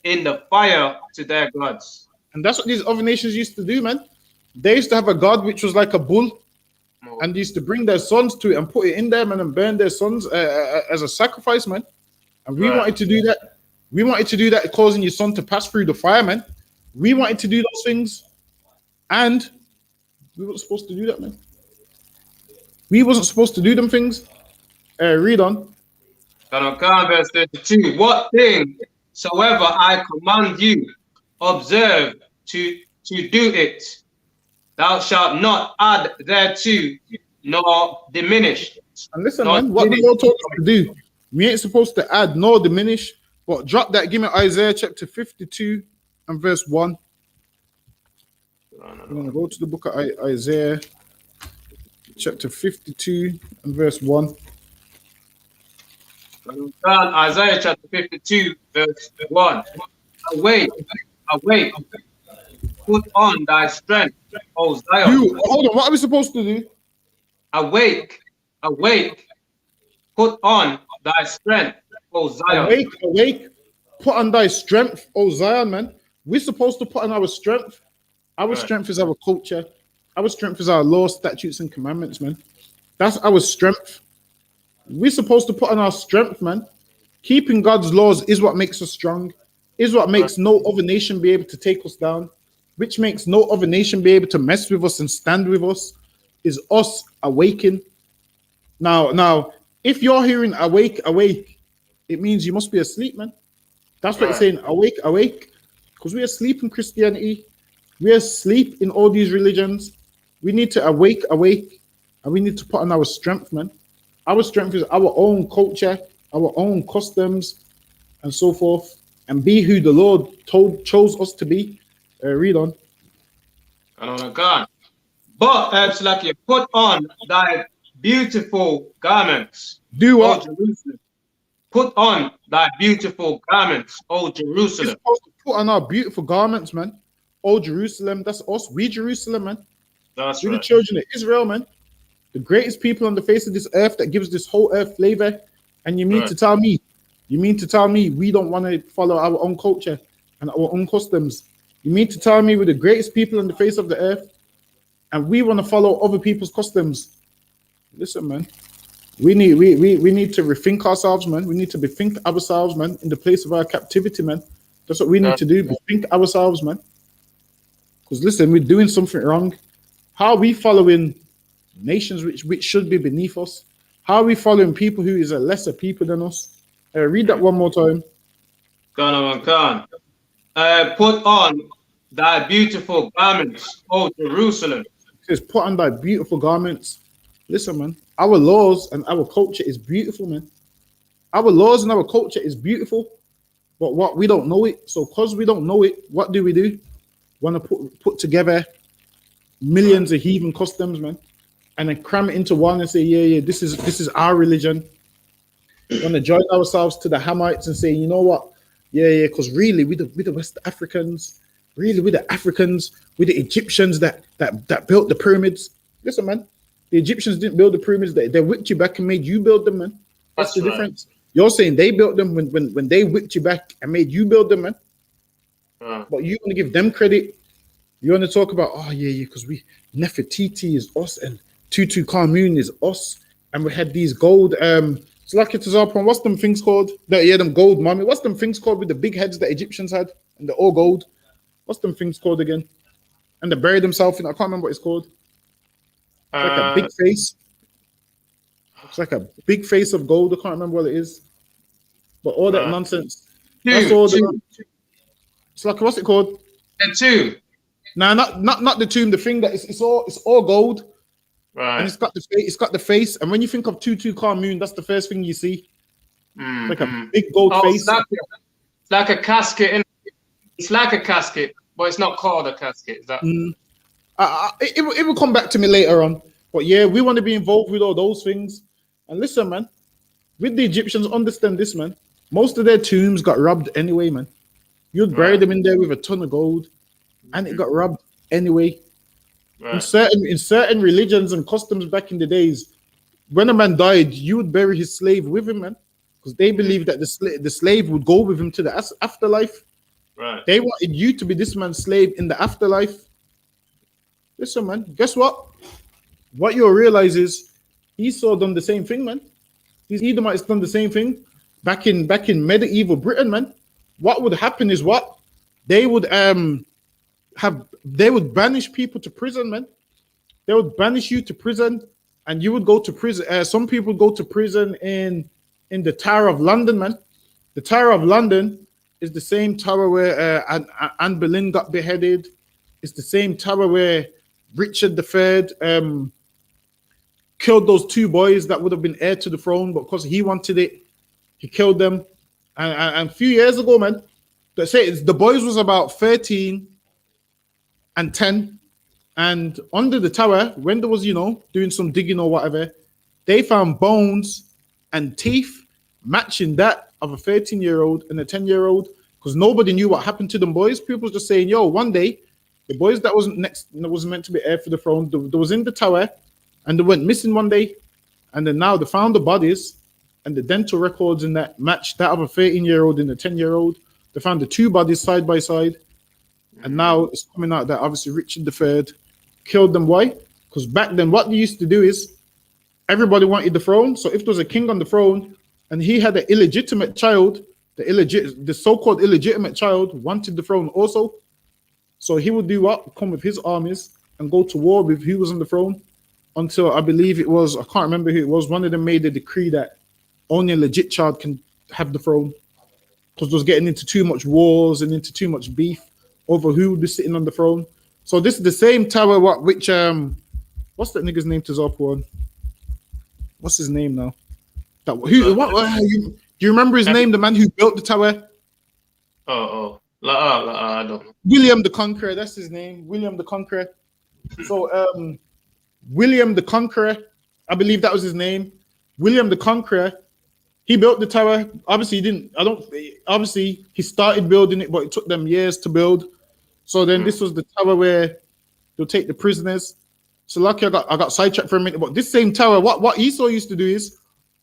in the fire to their gods. And that's what these other nations used to do, man. They used to have a god which was like a bull, and they used to bring their sons to it and put it in there, man, and burn their sons as a sacrifice, man. And we wanted to do that. We wanted to do that, causing your son to pass through the fire, man. We wanted to do those things, and we weren't supposed to do that, man. We wasn't supposed to do them things. Read on. Verse 32. What thing soever I command you, observe to do it. Thou shalt not add thereto, nor diminish. And listen, man, what the Lord told us to do, we ain't supposed to add nor diminish, but drop that. Give me Isaiah chapter 52 and verse 1. We're going to go to the book of Isaiah chapter 52 and verse 1. Isaiah chapter 52, verse 1. Awake, awake, put on thy strength, O Zion. Hold on, what are we supposed to do? Awake, awake, put on thy strength, O Zion. Awake, awake, put on thy strength, O Zion, man. We're supposed to put on our strength. Our strength is our culture. Our strength is our law, statutes, and commandments, man. That's our strength. We're supposed to put on our strength, man. Keeping God's laws is what makes us strong, is what makes no other nation be able to take us down, which makes no other nation be able to mess with us and stand with us, is us awaken. Now, if you're hearing awake, awake, it means you must be asleep, man. That's what it's saying, awake, awake. Because we're asleep in Christianity. We're asleep in all these religions. We need to awake, awake, and we need to put on our strength, man. Our strength is our own culture, our own customs, and so forth, and be who the Lord chose us to be. Read on. But Salaki, put on thy beautiful garments. Do what? O Jerusalem. Put on thy beautiful garments, O Jerusalem. We're supposed to put on our beautiful garments, man. O Jerusalem, that's us. We Jerusalem, man. That's We're right. the children of Israel, man. The greatest people on the face of this earth that gives this whole earth flavor. And you mean to tell me we don't want to follow our own culture and our own customs? You mean to tell me we're the greatest people on the face of the earth and we want to follow other people's customs? Listen, man, we need to rethink ourselves, man. We need to bethink ourselves, man, in the place of our captivity, man. That's what we need to do, bethink ourselves, man. Because listen, we're doing something wrong. How are we following nations which should be beneath us? How are we following people who is a lesser people than us? Read that one more time. Put on thy beautiful garments, O Jerusalem. It says, put on thy beautiful garments. Listen, man, our laws and our culture is beautiful, man. Our laws and our culture is beautiful, but what we don't know it. So because we don't know it, what do? Want to put together millions of heathen customs, man, and then cram it into one and say, yeah, this is our religion. We want to join ourselves to the Hamites and say, you know what? Yeah, because really, we the West Africans, really, we're the Africans, we're the Egyptians that built the pyramids. Listen, man, the Egyptians didn't build the pyramids, they whipped you back and made you build them, man. That's the difference. You're saying they built them when they whipped you back and made you build them, man. But you want to give them credit. You want to talk about, oh, yeah, because we Nefertiti is us and Tutankhamun is us. And we had these gold, it's like it's up on, what's them things called? Them gold mummy. What's them things called with the big heads that Egyptians had? And they're all gold. What's them things called again? And they buried themselves in, I can't remember what it's called. It's like a big face. It's like a big face of gold. I can't remember what it is. But all that nonsense. That's Tomb, all tomb. it's like, what's it called? The tomb. Nah, not the tomb, the thing that it's all gold. Right. And it's got the face. And when you think of Tutu Moon, that's the first thing you see. Like a big gold face. It's like a casket. It's like a casket, but it's not called a casket. Is that? It will come back to me later on. But yeah, we want to be involved with all those things. And listen, man, with the Egyptians, understand this, man. Most of their tombs got robbed anyway, man. You'd bury them in there with a ton of gold, and it got robbed anyway. Right. In certain religions and customs back in the days, when a man died, you would bury his slave with him, man, because they believed that the slave would go with him to the afterlife. Right. They wanted you to be this man's slave in the afterlife. Listen, man, guess what? What you'll realize is Esau done the same thing, man. These Edomites done the same thing back in medieval Britain, man. What would happen is what they would banish people to prison, man. They would banish you to prison, and you would go to prison. Some people go to prison in the Tower of London, man. The Tower of London is the same tower where Anne Boleyn got beheaded. It's the same tower where Richard III killed those two boys that would have been heir to the throne, but because he wanted it, he killed them. And a few years ago, man, they say the boys was about 13 and 10, and under the tower, when there was, doing some digging or whatever, they found bones and teeth matching that of a 13-year-old and a 10-year-old, because nobody knew what happened to them boys. People were just saying, yo, one day, the boys that wasn't meant to be heir for the throne, they was in the tower, and they went missing one day, and then now they found the bodies, and the dental records in that matched that of a 13-year-old and a 10-year-old. They found the two bodies side by side, and now it's coming out that obviously Richard III killed them. Why? Because back then, what they used to do is everybody wanted the throne. So if there was a king on the throne and he had an illegitimate child, the so-called illegitimate child wanted the throne also. So he would do what? Come with his armies and go to war with who was on the throne, until I believe it was, I can't remember who it was, one of them made a decree that only a legit child can have the throne, because it was getting into too much wars and into too much beef over who would be sitting on the throne. So this is the same tower what's that nigga's name to Zarpon? What's his name now? Do you remember his name, the man who built the tower? I don't know. William the Conqueror, that's his name. William the Conqueror. So William the Conqueror, I believe that was his name. William the Conqueror, he built the tower. Obviously, he started building it, but it took them years to build. So then this was the tower where they'll take the prisoners. So lucky I got sidetracked for a minute, but this same tower, what Esau used to do is,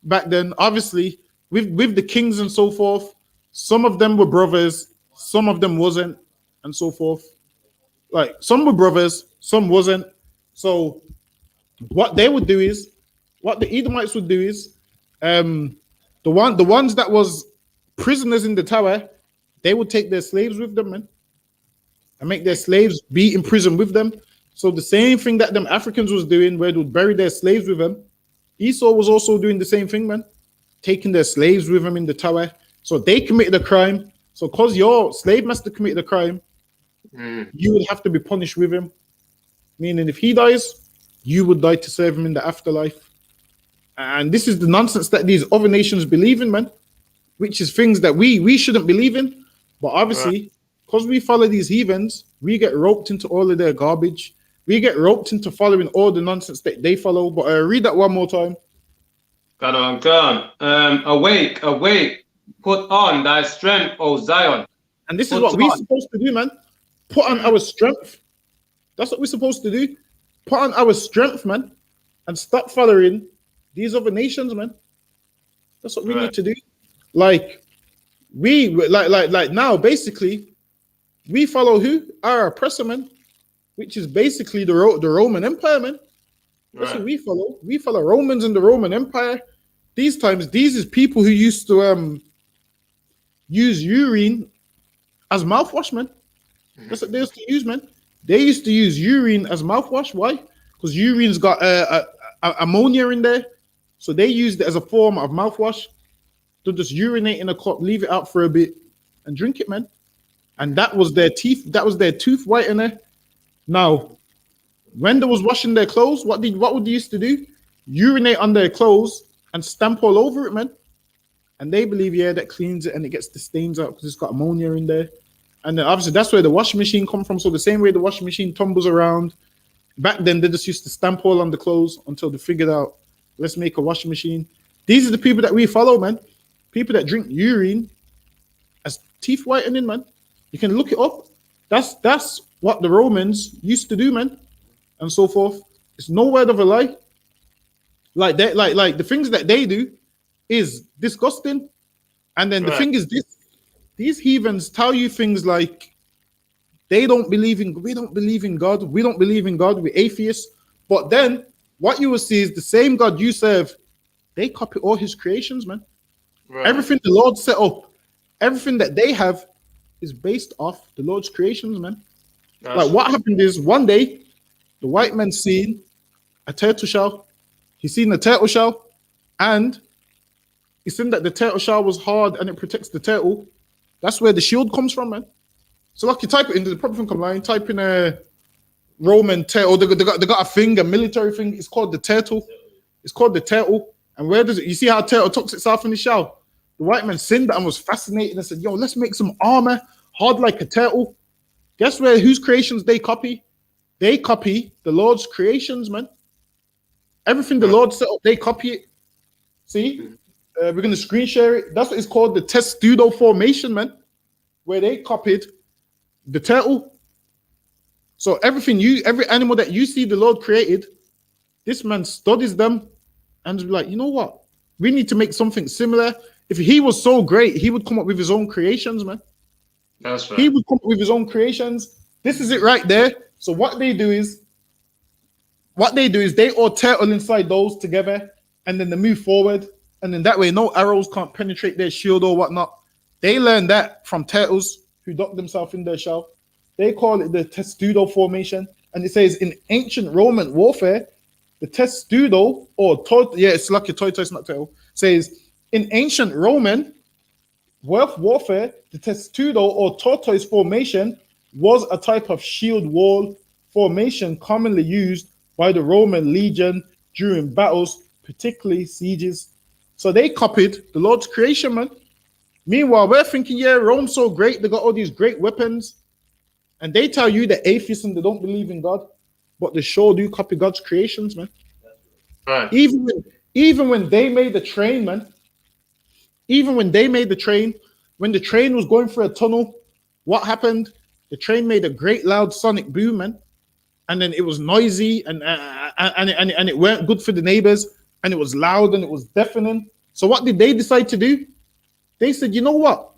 back then, obviously, with the kings and so forth, some of them were brothers, some of them wasn't, and so forth. Like, some were brothers, some wasn't. So what they would do is, what the Edomites would do is, the ones that was prisoners in the tower, they would take their slaves with them, man, and make their slaves be in prison with them. So the same thing that them Africans was doing, where they would bury their slaves with them, Esau was also doing the same thing, man, taking their slaves with them in the tower. So they committed a crime. So because your slave master committed a crime, you would have to be punished with him. Meaning if he dies, you would die to serve him in the afterlife. And this is the nonsense that these other nations believe in, man, which is things that we shouldn't believe in. But obviously, because we follow these heathens, we get roped into all of their garbage. We get roped into following all the nonsense that they follow. But read that one more time. Go on. Awake, put on thy strength, O Zion. And this is what we're supposed to do, man. Put on our strength. That's what we're supposed to do. Put on our strength, man, and stop following these other nations, man. That's what we need to do. Like now, basically, we follow who? Our oppressor, man, which is basically the Roman Empire, man. That's what we follow. We follow Romans and the Roman Empire. These is people who used to use urine as mouthwash, man. That's what they used to use, man. They used to use urine as mouthwash. Why? Because urine's got ammonia in there. So they used it as a form of mouthwash to just urinate in a cup, leave it out for a bit, and drink it, man. And that was their teeth. That was their tooth whitener. Now, when they was washing their clothes, what would they used to do? Urinate on their clothes and stamp all over it, man. And they believe, yeah, that cleans it and it gets the stains out because it's got ammonia in there. And then obviously that's where the washing machine come from. So the same way the washing machine tumbles around, back then they just used to stamp all on the clothes until they figured out, let's make a washing machine. These are the people that we follow, man. People that drink urine as teeth whitening, man. You can look it up. That's what the Romans used to do, man, and so forth. It's no word of a lie. Like that, like the things that they do is disgusting. And then the thing is this: these heathens tell you things like we don't believe in God, we don't believe in God, we're atheists. But then what you will see is the same God you serve, they copy all his creations, man. Right. Everything the Lord set up, everything that they have is based off the Lord's creations, man. Like what happened is one day the white man seen a turtle shell. He seen a turtle shell, and he seen that the turtle shell was hard and it protects the turtle. That's where the shield comes from, man. So like you type it into the proper thing online, type in a Roman turtle. They got a thing, a military thing. It's called the turtle. It's called the turtle. And where does it? You see how a turtle tucks itself in the shell? The white man seen that and was fascinated and said, "Yo, let's make some armor hard like a turtle." Guess where? Whose creations they copy? They copy the Lord's creations, man. Everything the Lord set up, they copy it. See, we're gonna screen share it. That's what it's called, the testudo formation, man, where they copied the turtle. So every animal that you see the Lord created, this man studies them and be like, you know what? We need to make something similar. If he was so great, he would come up with his own creations, man. That's right. He would come up with his own creations. This is it right there. So what they do is they all turtle inside those together, and then they move forward, and then that way no arrows can't penetrate their shield or whatnot. They learned that from turtles who dock themselves in their shell. They call it the testudo formation, and it says in ancient Roman warfare, the testudo it's like a tortoise, not turtle. Says in ancient Roman warfare, the testudo or tortoise formation was a type of shield wall formation commonly used by the Roman legion during battles, particularly sieges. So they copied the Lord's creation, man. Meanwhile, we're thinking, yeah, Rome's so great, they got all these great weapons, and they tell you that atheists and they don't believe in God, but they sure do copy God's creations, man. Right. Even when they made the train, man. Even when they made the train, when the train was going through a tunnel, what happened? The train made a great loud sonic boom, man. And then it was noisy and it weren't good for the neighbors, and it was loud and it was deafening. So what did they decide to do? They said, you know what?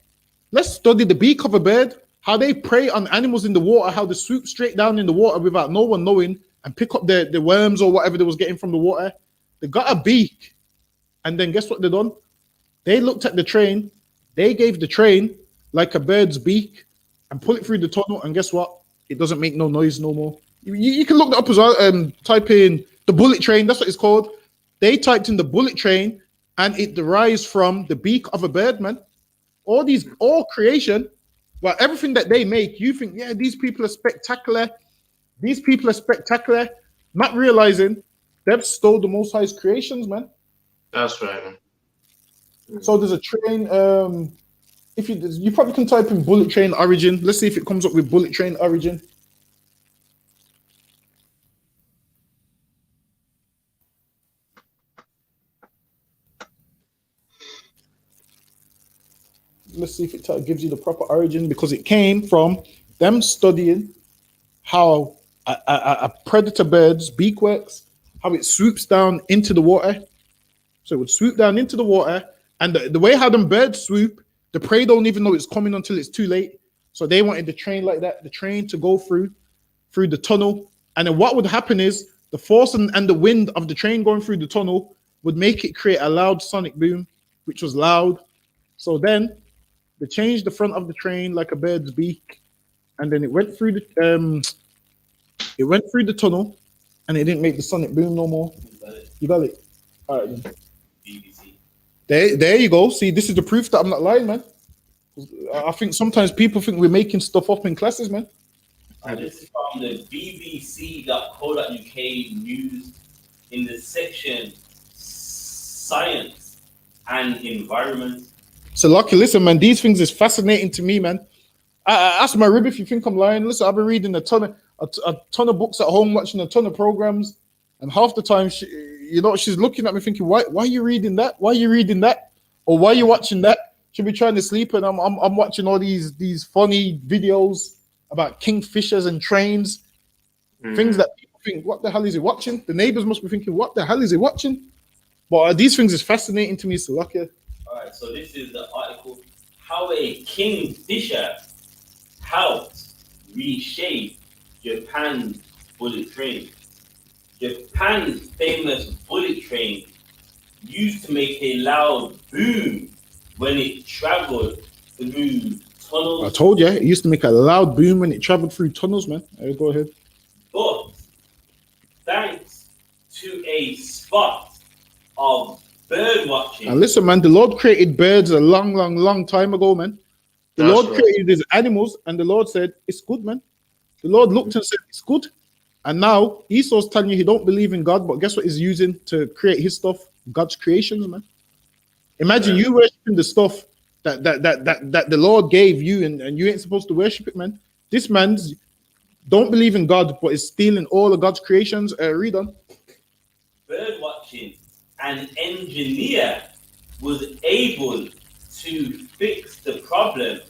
Let's study the beak of a bird, how they prey on animals in the water, how they swoop straight down in the water without no one knowing and pick up the worms or whatever they was getting from the water. They got a beak. And then guess what they done? They looked at the train. They gave the train like a bird's beak and pull it through the tunnel. And guess what? It doesn't make no noise no more. You can look that up as well. Type in the bullet train. That's what it's called. They typed in the bullet train, and it derives from the beak of a bird, man. All creation, well, everything that they make, you think, yeah, these people are spectacular. These people are spectacular. Not realizing they've stole the Most High's creations, man. That's right, man. So there's a train. If you probably can type in bullet train origin. Let's see if it comes up with bullet train origin. Let's see if it gives you the proper origin, because it came from them studying how a predator bird's beak works, how it swoops down into the water. So it would swoop down into the water, and the way how them birds swoop, the prey don't even know it's coming until it's too late. So they wanted the train like that, the train to go through the tunnel. And then what would happen is the force and the wind of the train going through the tunnel would make it create a loud sonic boom, which was loud. So then they changed the front of the train like a bird's beak, and then it went through the tunnel, and it didn't make the sonic boom no more. You got it. All right then. There you go. See, this is the proof that I'm not lying, man. I think sometimes people think we're making stuff up in classes, man. And this is from the bbc.co.uk news in the section Science and Environment. So lucky, listen, man, these things is fascinating to me, man. I ask my rib if you think I'm lying. Listen, I've been reading a ton of books at home, watching a ton of programs, and half the time, she's looking at me thinking, why are you reading that? Why are you reading that? Or why are you watching that? She'll be trying to sleep, and I'm watching all these funny videos about kingfishers and trains, things that people think, what the hell is he watching? The neighbors must be thinking, what the hell is he watching? But these things is fascinating to me, so lucky. All right, so this is the article, How a Kingfisher Helped Reshape Japan's Bullet Train. Japan's famous bullet train used to make a loud boom when it traveled through tunnels. I told you, it used to make a loud boom when it traveled through tunnels, man. Go ahead. But thanks to a spot of bird watching. And listen, man, the Lord created birds a long time ago, man. The That's Lord right. created these animals, and the Lord said, it's good, man. The Lord looked and said, it's good. And now Esau's telling you he don't believe in God, but guess what he's using to create his stuff? God's creations, man. Imagine you worshiping the stuff that the Lord gave you, and you ain't supposed to worship it, man. This man's don't believe in God, but is stealing all of God's creations. Read on. Bird watching. An engineer was able to fix the problem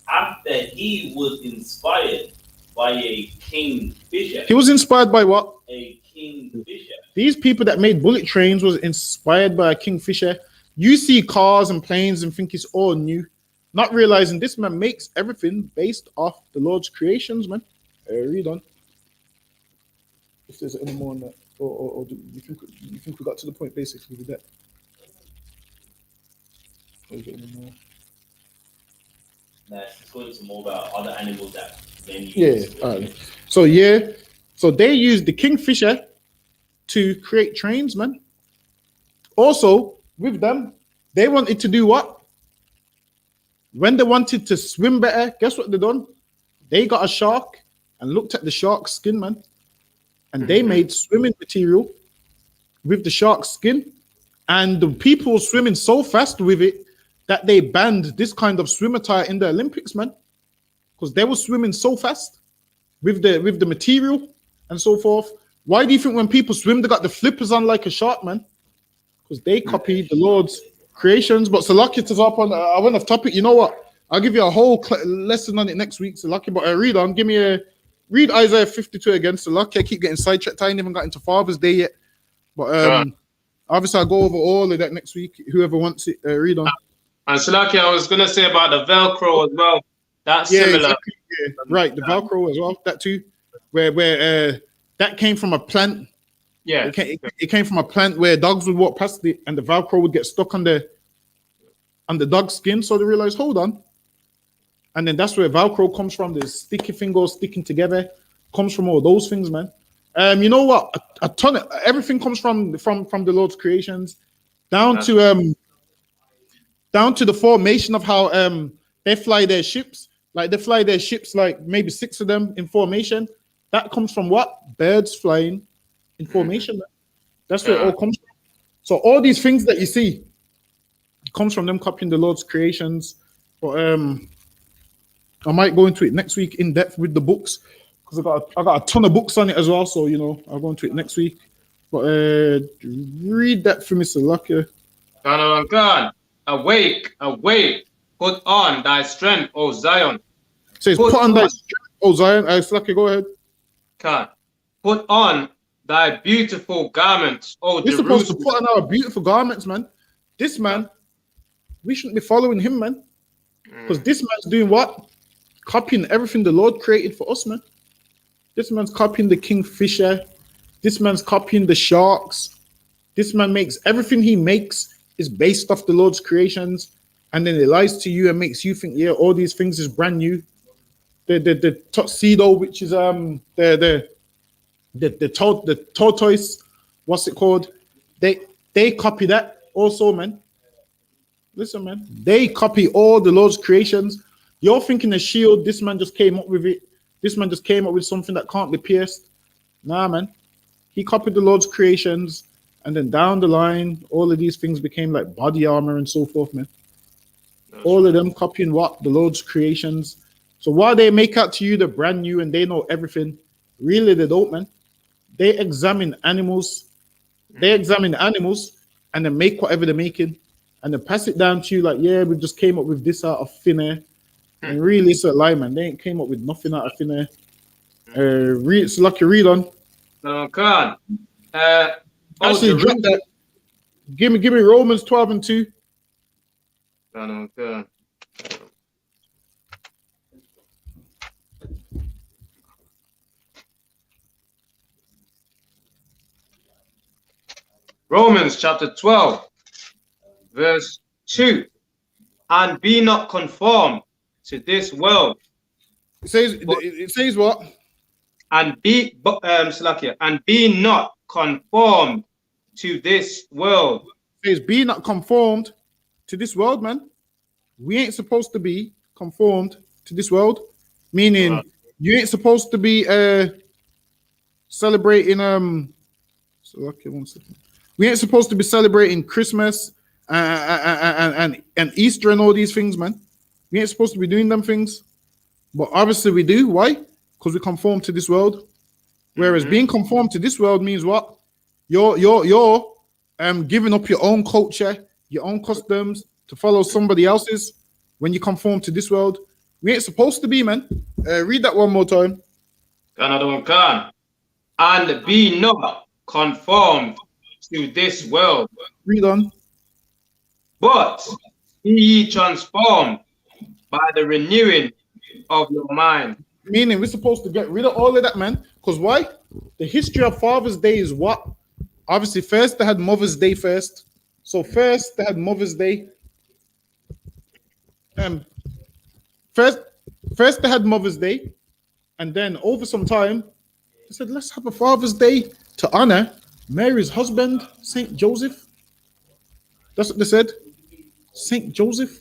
after he was inspired by a kingfisher. He was inspired by what? A kingfisher. These people that made bullet trains was inspired by a kingfisher. You see cars and planes and think it's all new, not realizing this man makes everything based off the Lord's creations, man. Read on. If there's any more on that, or do you think we got to the point basically with that? Or is there any more? Now, it's going to more about other animals that then Yeah. All right. So they used the kingfisher to create trains, man. Also, with them, they wanted to do what? When they wanted to swim better, guess what they done? They got a shark and looked at the shark's skin, man. And they made swimming material with the shark's skin. And the people were swimming so fast with it that they banned this kind of swim attire in the Olympics, man. Because they were swimming so fast with the material and so forth. Why do you think when people swim, they got the flippers on like a shark, man? Because they copied the Lord's creations. But Salaki is up on, I went off topic. You know what? I'll give you a whole lesson on it next week, Salaki. But read on. Read Isaiah 52 again, Salaki. I keep getting sidetracked. I ain't even got into Father's Day yet. But obviously, I'll go over all of that next week. Whoever wants it, read on. And Salaki, I was going to say about the Velcro as well. That's similar. Exactly, yeah. Right, the Velcro as well. That too. Where that came from a plant. Yeah. It came from a plant where dogs would walk past it and the Velcro would get stuck on the dog's skin. So they realized, hold on. And then that's where Velcro comes from. The sticky fingers sticking together comes from all those things, man. You know what? A ton of everything comes from the Lord's creations, down to the formation of how they fly their ships. Like they fly their ships, like maybe 6 of them in formation. That comes from what? Birds flying in formation. Man. That's where it all comes from. So all these things that you see comes from them copying the Lord's creations. But I might go into it next week in depth with the books because I got a ton of books on it as well. So I'll go into it next week. But read that for me, Salaki. God, awake, put on thy strength, O Zion. It says, put on thy strength, O Zion. Salaki, go ahead. God, put on thy beautiful garments, O We're supposed to Jerusalem. put on our beautiful garments, man. This man, we shouldn't be following him, man. Because this man's doing what? Copying everything the Lord created for us, man. This man's copying the kingfisher. This man's copying the sharks. This man makes everything he makes is based off the Lord's creations. And then it lies to you and makes you think, yeah, all these things is brand new. The tuxedo, which is the tortoise, what's it called? They copy that also, man. Listen, man. They copy all the Lord's creations. You're thinking a shield. This man just came up with it. This man just came up with something that can't be pierced. Nah, man. He copied the Lord's creations, and then down the line, all of these things became like body armor and so forth, man. That's All right. of them copying what? The Lord's creations. So while they make out to you they're brand new and they know everything, really they don't, man. They examine animals. They examine animals and then make whatever they're making and then pass it down to you like, yeah, we just came up with this out of thin air. And really, it's a lie, man. They ain't came up with nothing out of thin air. It's like you read on. Khan. Actually, drop that. Give me Romans 12 and 2. Okay. Romans chapter 12, verse 2. And be not conformed to this world. It says what? And be Salakia, and be not conformed to this world. It says, be not conformed to this world, man. We ain't supposed to be conformed to this world. Meaning you ain't supposed to be celebrating Salakia, 1 second. We ain't supposed to be celebrating Christmas and Easter and all these things, man. We ain't supposed to be doing them things. But obviously we do. Why? Because we conform to this world. Whereas being conformed to this world means what? You're giving up your own culture, your own customs to follow somebody else's when you conform to this world. We ain't supposed to be, man. Read that one more time. Another one, Khan. And be not conformed to this world, Read on. but be ye transformed by the renewing of your mind. Meaning we're supposed to get rid of all of that, man. Because why? The history of Father's Day is what? Obviously, first they had Mother's Day first. So first they had Mother's Day. First they had Mother's Day, and then over some time, they said, let's have a Father's Day to honor Mary's husband, Saint Joseph. That's what they said. Saint Joseph.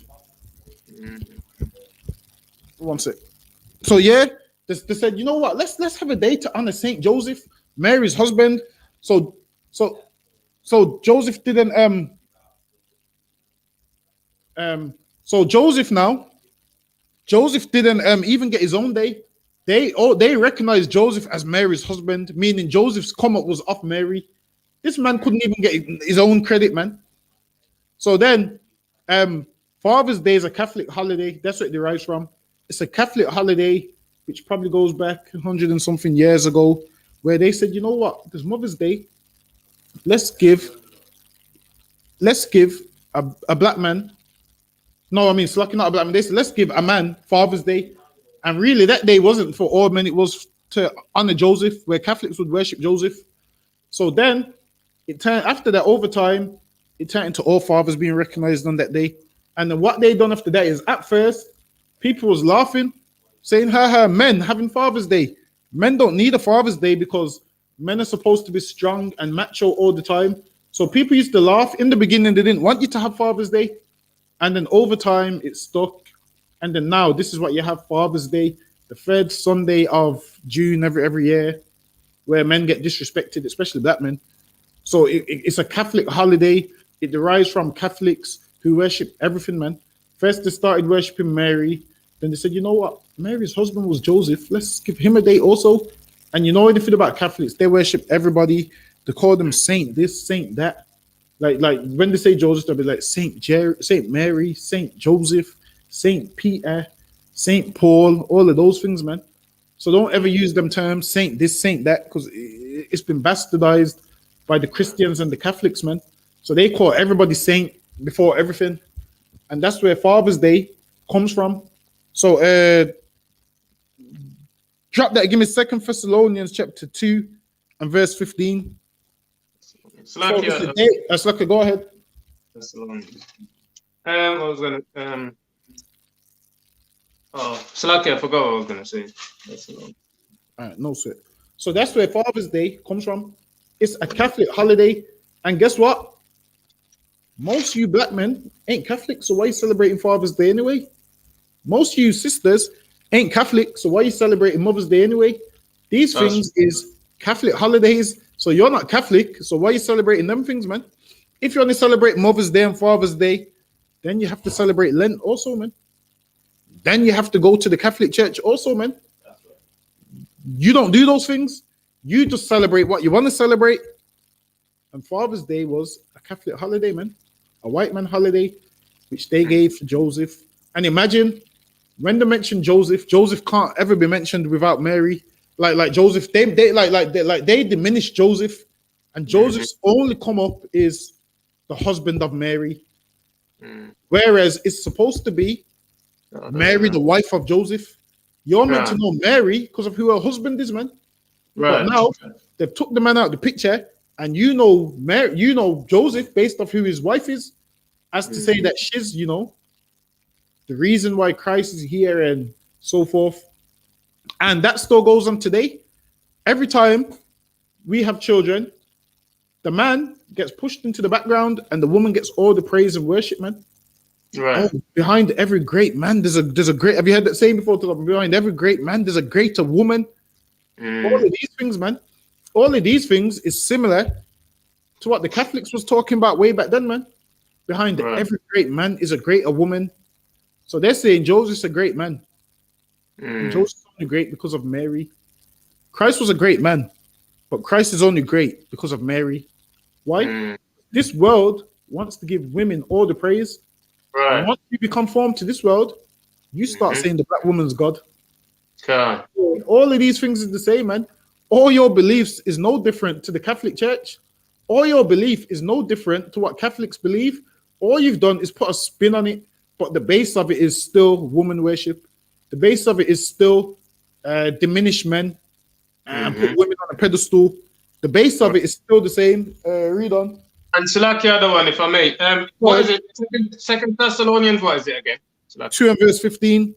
One sec. So yeah, they said, you know what? Let's have a day to honor Saint Joseph, Mary's husband. So Joseph didn't so Joseph didn't even get his own day. They recognized Joseph as Mary's husband, meaning Joseph's come up was off Mary. This man couldn't even get his own credit, man. So then Father's Day is a Catholic holiday. That's what it derives from. It's a Catholic holiday, which probably goes back 100 and something years ago, where they said, you know what, there's Mother's Day. Let's give a black man. No, I mean, it's lucky not a black man. They said, let's give a man Father's Day. And really, that day wasn't for all men. It was to honor Joseph, where Catholics would worship Joseph. So then it turned, after that, over time, it turned into all fathers being recognized on that day. And then what they done after that is, at first, people was laughing, saying, ha, men having Father's Day. Men don't need a Father's Day because men are supposed to be strong and macho all the time. So people used to laugh. In the beginning, they didn't want you to have Father's Day. And then over time, it stuck. And then now, this is what you have, Father's Day, the third Sunday of June every year, where men get disrespected, especially black men. So it's a Catholic holiday. It derives from Catholics who worship everything, man. First, they started worshiping Mary. Then they said, you know what? Mary's husband was Joseph. Let's give him a day also. And you know anything about Catholics? They worship everybody. They call them saint this, saint that. Like when they say Joseph, they'll be like Saint Mary, Saint Joseph, Saint Peter, Saint Paul, all of those things, man. So don't ever use them terms, saint this, saint that, because it's been bastardized by the Christians and the Catholics, man. So they call everybody saint before everything. And that's where Father's Day comes from. So drop that. Give me 2 Thessalonians chapter 2 and verse 15. Slakia, go ahead. I was gonna Slakia, I forgot what I was gonna say. All right, no sweat. So that's where Father's Day comes from. It's a Catholic holiday, and guess what? Most of you black men ain't Catholic, so why are you celebrating Father's Day anyway? Most of you sisters ain't Catholic, so why are you celebrating Mother's Day anyway? These That's things is Catholic holidays, so you're not Catholic, so why are you celebrating them things, man? If you only celebrate Mother's Day and Father's Day, then you have to celebrate Lent also, man. Then you have to go to the Catholic Church also, man. That's right. You don't do those things. You just celebrate what you want to celebrate. And Father's Day was a Catholic holiday, man. A white man holiday, which they gave for Joseph. And imagine when they mention Joseph, Joseph can't ever be mentioned without Mary. Like Joseph, they diminish Joseph, and Joseph's only come up is the husband of Mary. Whereas it's supposed to be Mary, the wife of Joseph. You're meant to know Mary because of who her husband is, man. right. But now they've took the man out of the picture, and you know Mary, you know Joseph based off who his wife is, as to say that she's, you know, the reason why Christ is here and so forth. And that still goes on today. Every time we have children, the man gets pushed into the background and the woman gets all the praise and worship, man. Right. Oh, behind every great man, there's a great. Have you heard that saying before? Behind every great man, there's a greater woman. All of these things, man. All of these things is similar to what the Catholics was talking about way back then, man. Behind every great man is a greater woman. So they're saying Joseph's a great man. And Joseph's only great because of Mary. Christ was a great man, but Christ is only great because of Mary. Why? This world wants to give women all the praise. Right. And once you become conformed to this world, you start saying the black woman's God. Okay. All of these things is the same, man. All your beliefs is no different to the Catholic Church. All your belief is no different to what Catholics believe. All you've done is put a spin on it, but the base of it is still woman worship. The base of it is still diminish men and put women on a pedestal. The base of it is still the same. Read on. And Salaki, other one, if I may. What is it? Second Thessalonians, what is it again? 2 and verse 15.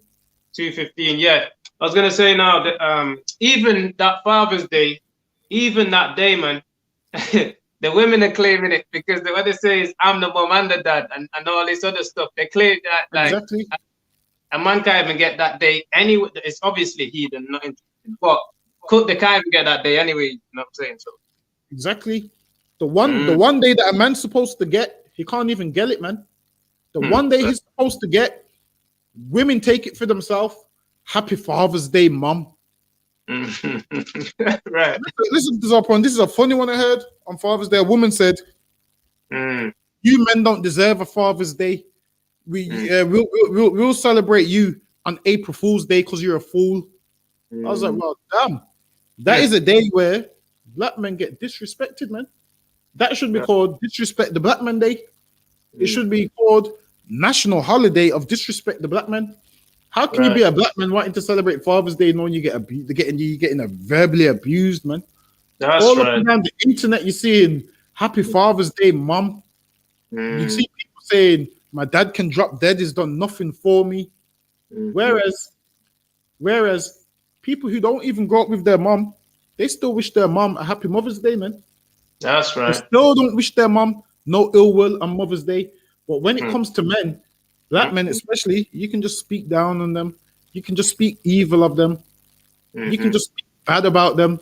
2:15, yeah. I was gonna say now that even that Father's Day, even that day, man, the women are claiming it because what they say is I'm the mom and the dad and all this other stuff. They claim that like Exactly. a man can't even get that day anyway. It's obviously heathen, not interested, but they can't even get that day anyway. You know what I'm saying? So Exactly. The one day that a man's supposed to get, he can't even get it, man. The one day he's supposed to get, women take it for themselves. Happy Father's Day, mom. right. Listen to this point. This is a funny one I heard on Father's Day. A woman said, "You men don't deserve a Father's Day. We'll celebrate you on April Fool's Day because you're a fool." I was like, "Well, damn, that is a day where black men get disrespected, man. That should be called Disrespect the Black Man Day. It should be called National Holiday of Disrespect the Black Man." How can you be a black man wanting to celebrate Father's Day knowing you get getting verbally abused, man? That's all right. up and down the internet, you're seeing Happy Father's Day, mom. You see people saying my dad can drop dead, he's done nothing for me. Whereas people who don't even grow up with their mom, they still wish their mom a happy Mother's Day, man. That's right. They still don't wish their mom no ill will on Mother's Day. But when it comes to men, black men especially, you can just speak down on them. You can just speak evil of them. You can just speak bad about them.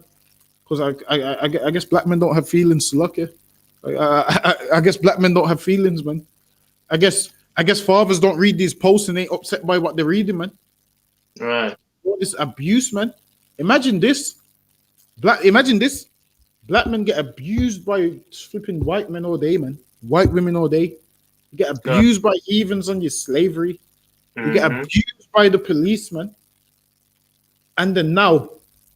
Because I guess black men don't have feelings, lucky. I guess black men don't have feelings, man. I guess fathers don't read these posts and ain't upset by what they're reading, man. Right. All this abuse, man. Imagine this. Black men get abused by flipping white men all day, man. White women all day. You get abused by heathens on your slavery. You get abused by the policeman. And then now,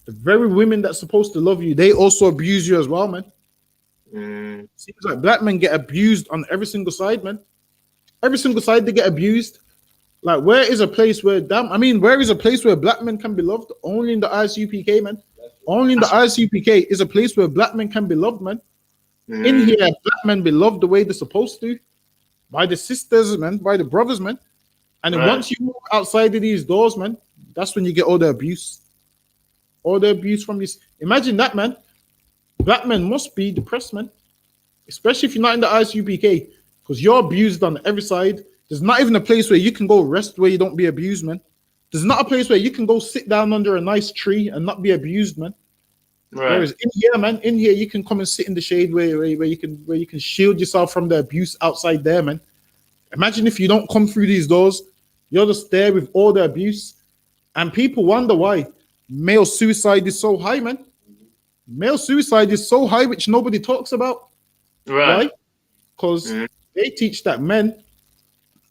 the very women that's supposed to love you, they also abuse you as well, man. Seems like black men get abused on every single side, man. Every single side they get abused. Like, where is a place where black men can be loved? Only in the I.S.U.P.K, man. Only in the I.S.U.P.K is a place where black men can be loved, man. In here, black men be loved the way they're supposed to. By the sisters, man, by the brothers, man. And then once you move outside of these doors, man, that's when you get all the abuse. All the abuse from you. Imagine that, man. Black men must be depressed, man. Especially if you're not in the I.S.U.P.K. because you're abused on every side. There's not even a place where you can go rest where you don't be abused, man. There's not a place where you can go sit down under a nice tree and not be abused, man. Right. Whereas in here, man, in here you can come and sit in the shade where you can shield yourself from the abuse outside there, man. Imagine if you don't come through these doors, you're just there with all the abuse, and people wonder why male suicide is so high, man. Male suicide is so high, which nobody talks about. Right. Why? Because they teach that men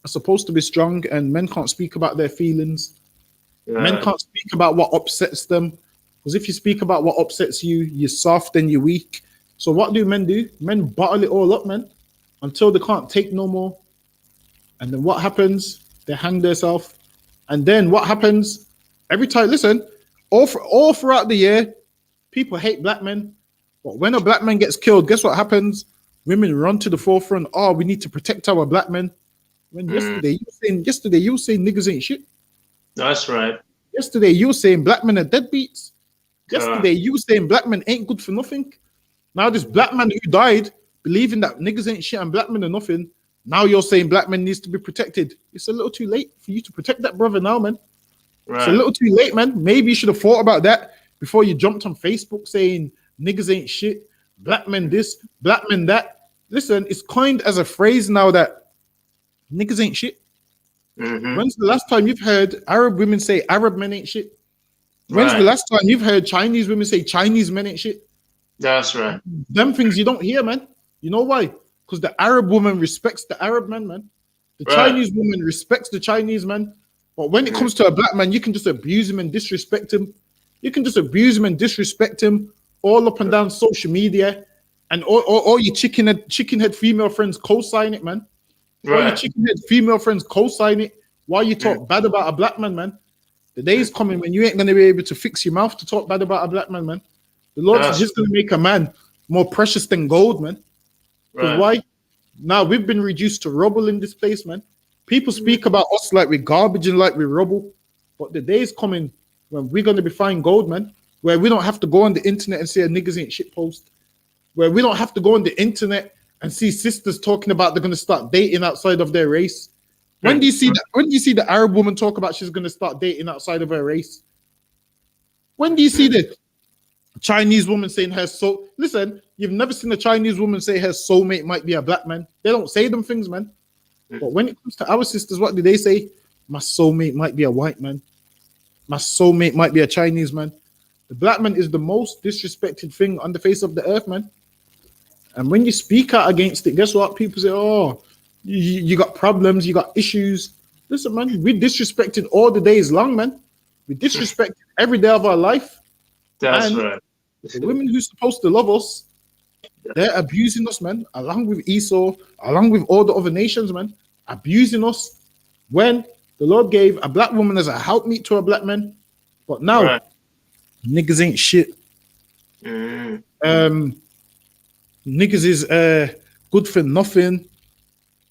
are supposed to be strong and men can't speak about their feelings. Men can't speak about what upsets them. Because if you speak about what upsets you, you're soft and you're weak. So what do? Men bottle it all up, man, until they can't take no more. And then what happens? They hang themselves. And then what happens? Every time, listen, all throughout the year, people hate black men. But when a black man gets killed, guess what happens? Women run to the forefront. Oh, we need to protect our black men. When yesterday you were saying niggas ain't shit. That's right. Yesterday you were saying black men are deadbeats. Yesterday you were saying black men ain't good for nothing. Now this black man who died believing that niggas ain't shit and black men are nothing. Now you're saying black men needs to be protected. It's a little too late for you to protect that brother now, man. Right. It's a little too late, man. Maybe you should have thought about that before you jumped on Facebook saying niggas ain't shit, black men this, black men that. Listen, it's coined as a phrase now that niggas ain't shit. When's the last time you've heard Arab women say Arab men ain't shit? When's the last time you've heard Chinese women say Chinese men ain't shit? That's right. Them things you don't hear, man. You know why? Because the Arab woman respects the Arab man, man. The Chinese woman respects the Chinese man. But when it comes to a black man, you can just abuse him and disrespect him. You can just abuse him and disrespect him all up and down social media. And all your chicken head female friends co-sign it, man. All your chicken head female friends co-sign it while you talk bad about a black man, man. The day is coming when you ain't going to be able to fix your mouth to talk bad about a black man, man. The Lord's just going to make a man more precious than gold, man. Because why? Now we've been reduced to rubble in this place, man. People speak about us like we're garbage and like we're rubble. But the day is coming when we're going to be fine gold, man. Where we don't have to go on the internet and say a niggas ain't shit post. Where we don't have to go on the internet and see sisters talking about they're going to start dating outside of their race. When do you see that? When do you see the Arab woman talk about she's going to start dating outside of her race? When do you see the Chinese woman saying her soul? Listen, you've never seen a Chinese woman say her soulmate might be a black man. They don't say them things, man. But when it comes to our sisters, what do they say? My soulmate might be a white man. My soulmate might be a Chinese man. The black man is the most disrespected thing on the face of the earth, man. And when you speak out against it, guess what? People say, oh, you got problems, you got issues. Listen, man, we disrespected all the days long, man. We disrespected every day of our life. That's and right. The women who's supposed to love us, they're abusing us, man, along with Esau, along with all the other nations, man, abusing us. When the Lord gave a black woman as a helpmeet to a black man, but now niggas ain't shit. Niggas is good for nothing.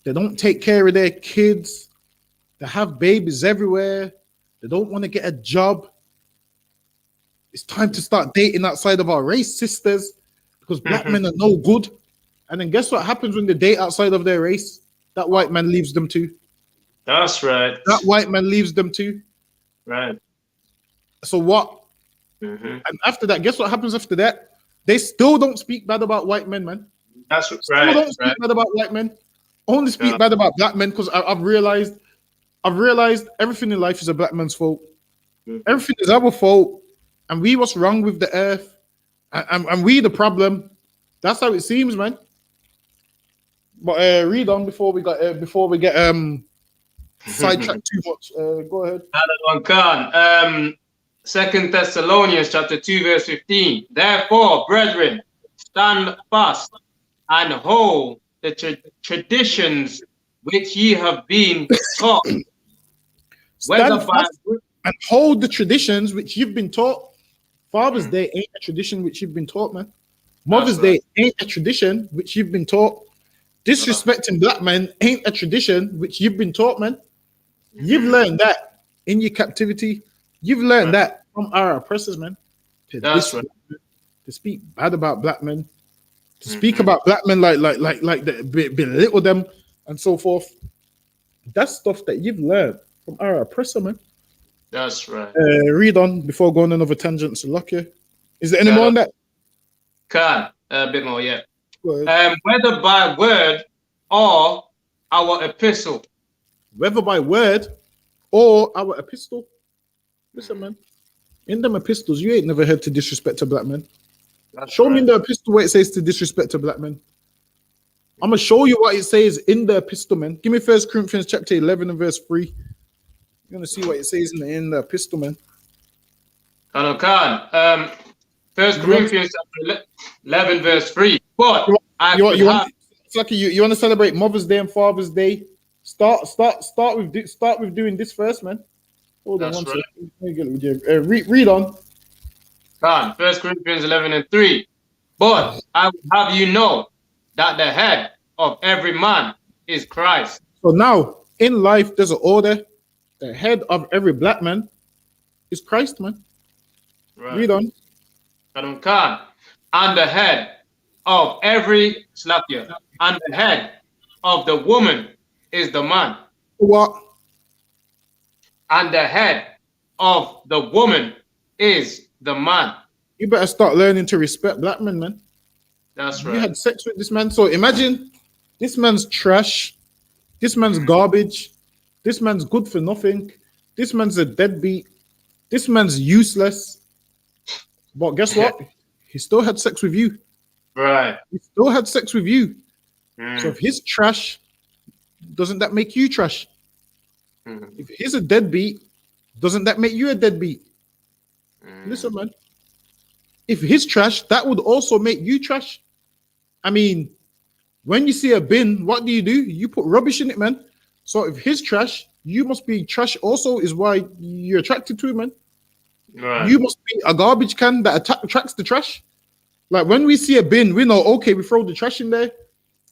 They don't take care of their kids. They have babies everywhere. They don't want to get a job. It's time to start dating outside of our race, sisters, because black men are no good. And then guess what happens when they date outside of their race? That white man leaves them too. That's right. That white man leaves them too. Right. So what? And after that, guess what happens after that? They still don't speak bad about white men, man. That's Still right. don't speak bad about white men. Only speak bad about black men because I've realized everything in life is a black man's fault. Everything is our fault, and we what's wrong with the earth, and we the problem. That's how it seems, man. But read on before we get sidetracked too much. Go ahead. Another one, Khan. 2 Thessalonians chapter 2, verse 15. Therefore, brethren, stand fast and hold the traditions which ye have been taught. Stand fast and hold the traditions which you've been taught. Father's Day ain't a tradition which you've been taught, man. Mother's Day ain't a tradition which you've been taught. Disrespecting black men ain't a tradition which you've been taught, man. You've learned that in your captivity. You've learned that from our oppressors, man. To speak bad about black men, to speak about black men like belittle them, and so forth. That's stuff that you've learned from our oppressor, man. That's right. Read on before going on another tangent. So lucky. Is there any more on that? Can a bit more, yeah. Go ahead. Whether by word or our epistle. Whether by word or our epistle. Listen, man. In them epistles, you ain't never heard to disrespect a black man. Show me in the epistle where it says to disrespect a black man. I'm gonna show you what it says in the epistle, man. Give me 1 Corinthians chapter 11 and verse 3. You're gonna see what it says in the epistle, man. Can. 1 Corinthians chapter 11 verse 3. But you want to celebrate Mother's Day and Father's Day? Start with doing this first, man. Hold on one second. Read on. 1 Corinthians 11 and 3. But I would have you know that the head of every man is Christ. So now, in life, there's an order. The head of every black man is Christ, man. Right. Read on. And the head of every slacker, and the head of the woman is the man. What? And the head of the woman is the man. You better start learning to respect black men, man. That's right. You had sex with this man. So imagine this man's trash. This man's garbage. This man's good for nothing. This man's a deadbeat. This man's useless. But guess what? He still had sex with you. Right. He still had sex with you. So if he's trash, doesn't that make you trash? If he's a deadbeat, doesn't that make you a deadbeat? Listen, man. If he's trash, that would also make you trash. I mean, when you see a bin, what do? You put rubbish in it, man. So if he's trash, you must be trash also, is why you're attracted to him, man. Right. You must be a garbage can that attracts the trash. Like when we see a bin, we know, okay, we throw the trash in there.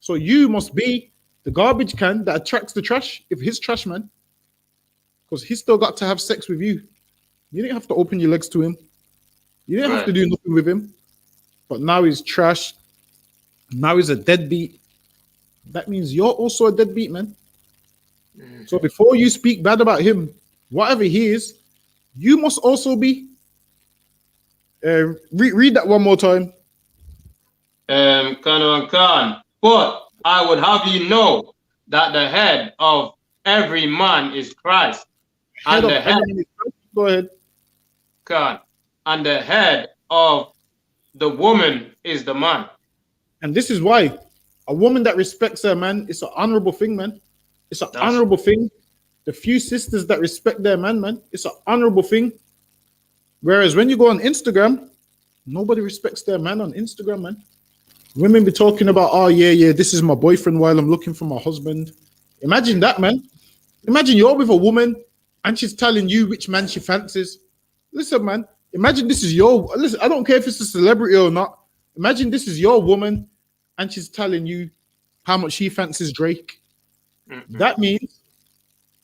So you must be the garbage can that attracts the trash if he's trash, man. Because he's still got to have sex with you. You didn't have to open your legs to him. You didn't have to do nothing with him. But now he's trash. Now he's a deadbeat. That means you're also a deadbeat, man. So before you speak bad about him, whatever he is, you must also be. Read that one more time. But I would have you know that the head of every man is Christ. And the head, go ahead. And the head of the woman is the man. And this is why a woman that respects her man, it's an honorable thing, man. It's an honorable thing. The few sisters that respect their man, it's an honorable thing. Whereas when you go on Instagram, nobody respects their man on Instagram, man. Women be talking about, oh, yeah, this is my boyfriend while I'm looking for my husband. Imagine that, man. Imagine you're with a woman and she's telling you which man she fancies. Listen, man, imagine this is listen, I don't care if it's a celebrity or not. Imagine this is your woman and she's telling you how much she fancies Drake. That means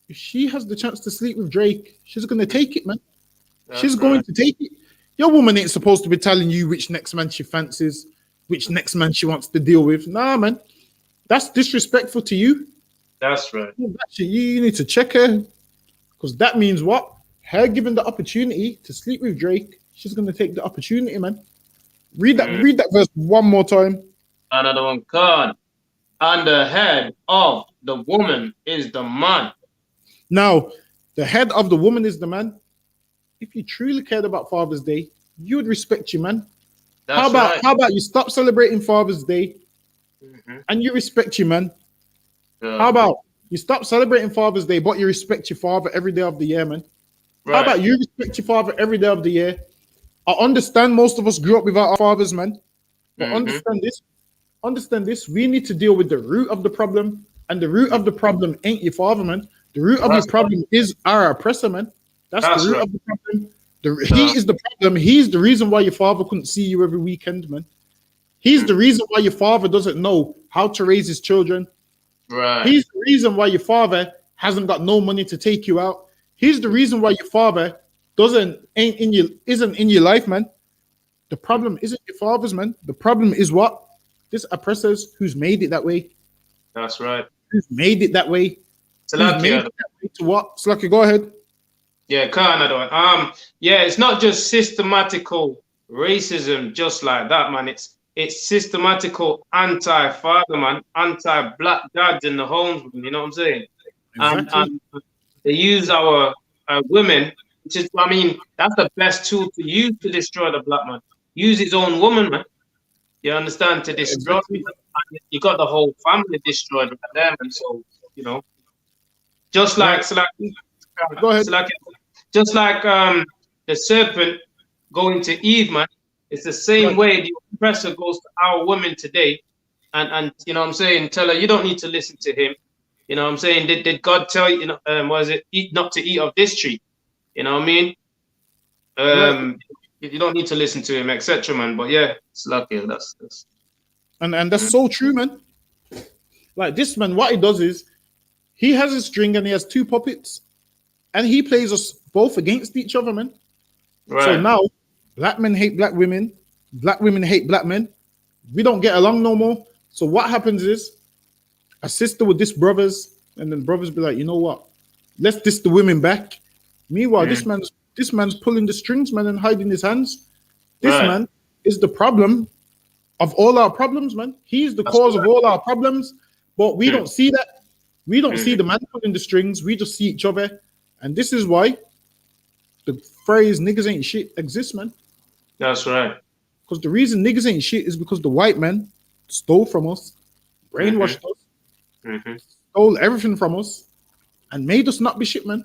if she has the chance to sleep with Drake, she's going to take it, man. She's going to take it. Your woman ain't supposed to be telling you which next man she fancies, which next man she wants to deal with. Nah, man. That's disrespectful to you. That's right. You need to check her. Because that means what? Her given the opportunity to sleep with Drake, she's going to take the opportunity, man. Read that verse one more time. Another one, God. And the head of the woman is the man. Now, the head of the woman is the man. If you truly cared about Father's Day, you would respect you, man. How about you stop celebrating Father's Day and you respect you, man? How about you stop celebrating Father's Day, but you respect your father every day of the year, man? How about you respect your father every day of the year? I understand most of us grew up without our fathers, man. But understand this. We need to deal with the root of the problem. And the root of the problem ain't your father, man. The root of your problem is our oppressor, man. That's the root of the problem. He is the problem. He's the reason why your father couldn't see you every weekend, man. He's the reason why your father doesn't know how to raise his children. Right. He's the reason why your father hasn't got no money to take you out. He's the reason why your father isn't in your life, man. The problem isn't your father's, man. The problem is what? This oppressors who's made it that way. That's right. Who's made it that way? Who's made Salakia. it that way to what? Slacky, go ahead. Yeah, another one. Yeah, it's not just systematical racism, just like that, man. It's systematical anti-father, man, anti-black dads in the homes, man, you know what I'm saying? Exactly. And they use our women, which is, I mean, that's the best tool to use to destroy the black man. Use his own woman, man. You understand? To destroy Exactly. them. And you got the whole family destroyed right there, man. So, you know, just like, Go ahead. just like the serpent going to Eve, man. It's the same way the oppressor goes to our women today, and you know what I'm saying, tell her you don't need to listen to him. You know what I'm saying? Did God tell you, was it not to eat of this tree? You know what I mean? You don't need to listen to him, etc., man. But yeah, it's lucky. That's And that's so true, man. Like this man, what he does is he has a string and he has two puppets, and he plays us both against each other, man. right. So now black men hate black women hate black men. We don't get along no more. So what happens is a sister would diss brothers, and then brothers be like, you know what? Let's diss the women back. Meanwhile, this man's pulling the strings, man, and hiding his hands. This man is the problem of all our problems, man. He's the cause of all our problems, but we don't see that. We don't see the man pulling the strings. We just see each other, and this is why the phrase "niggas ain't shit" exists, man. That's right. Because the reason niggas ain't shit is because the white man stole from us, brainwashed us, stole everything from us, and made us not be shit, man.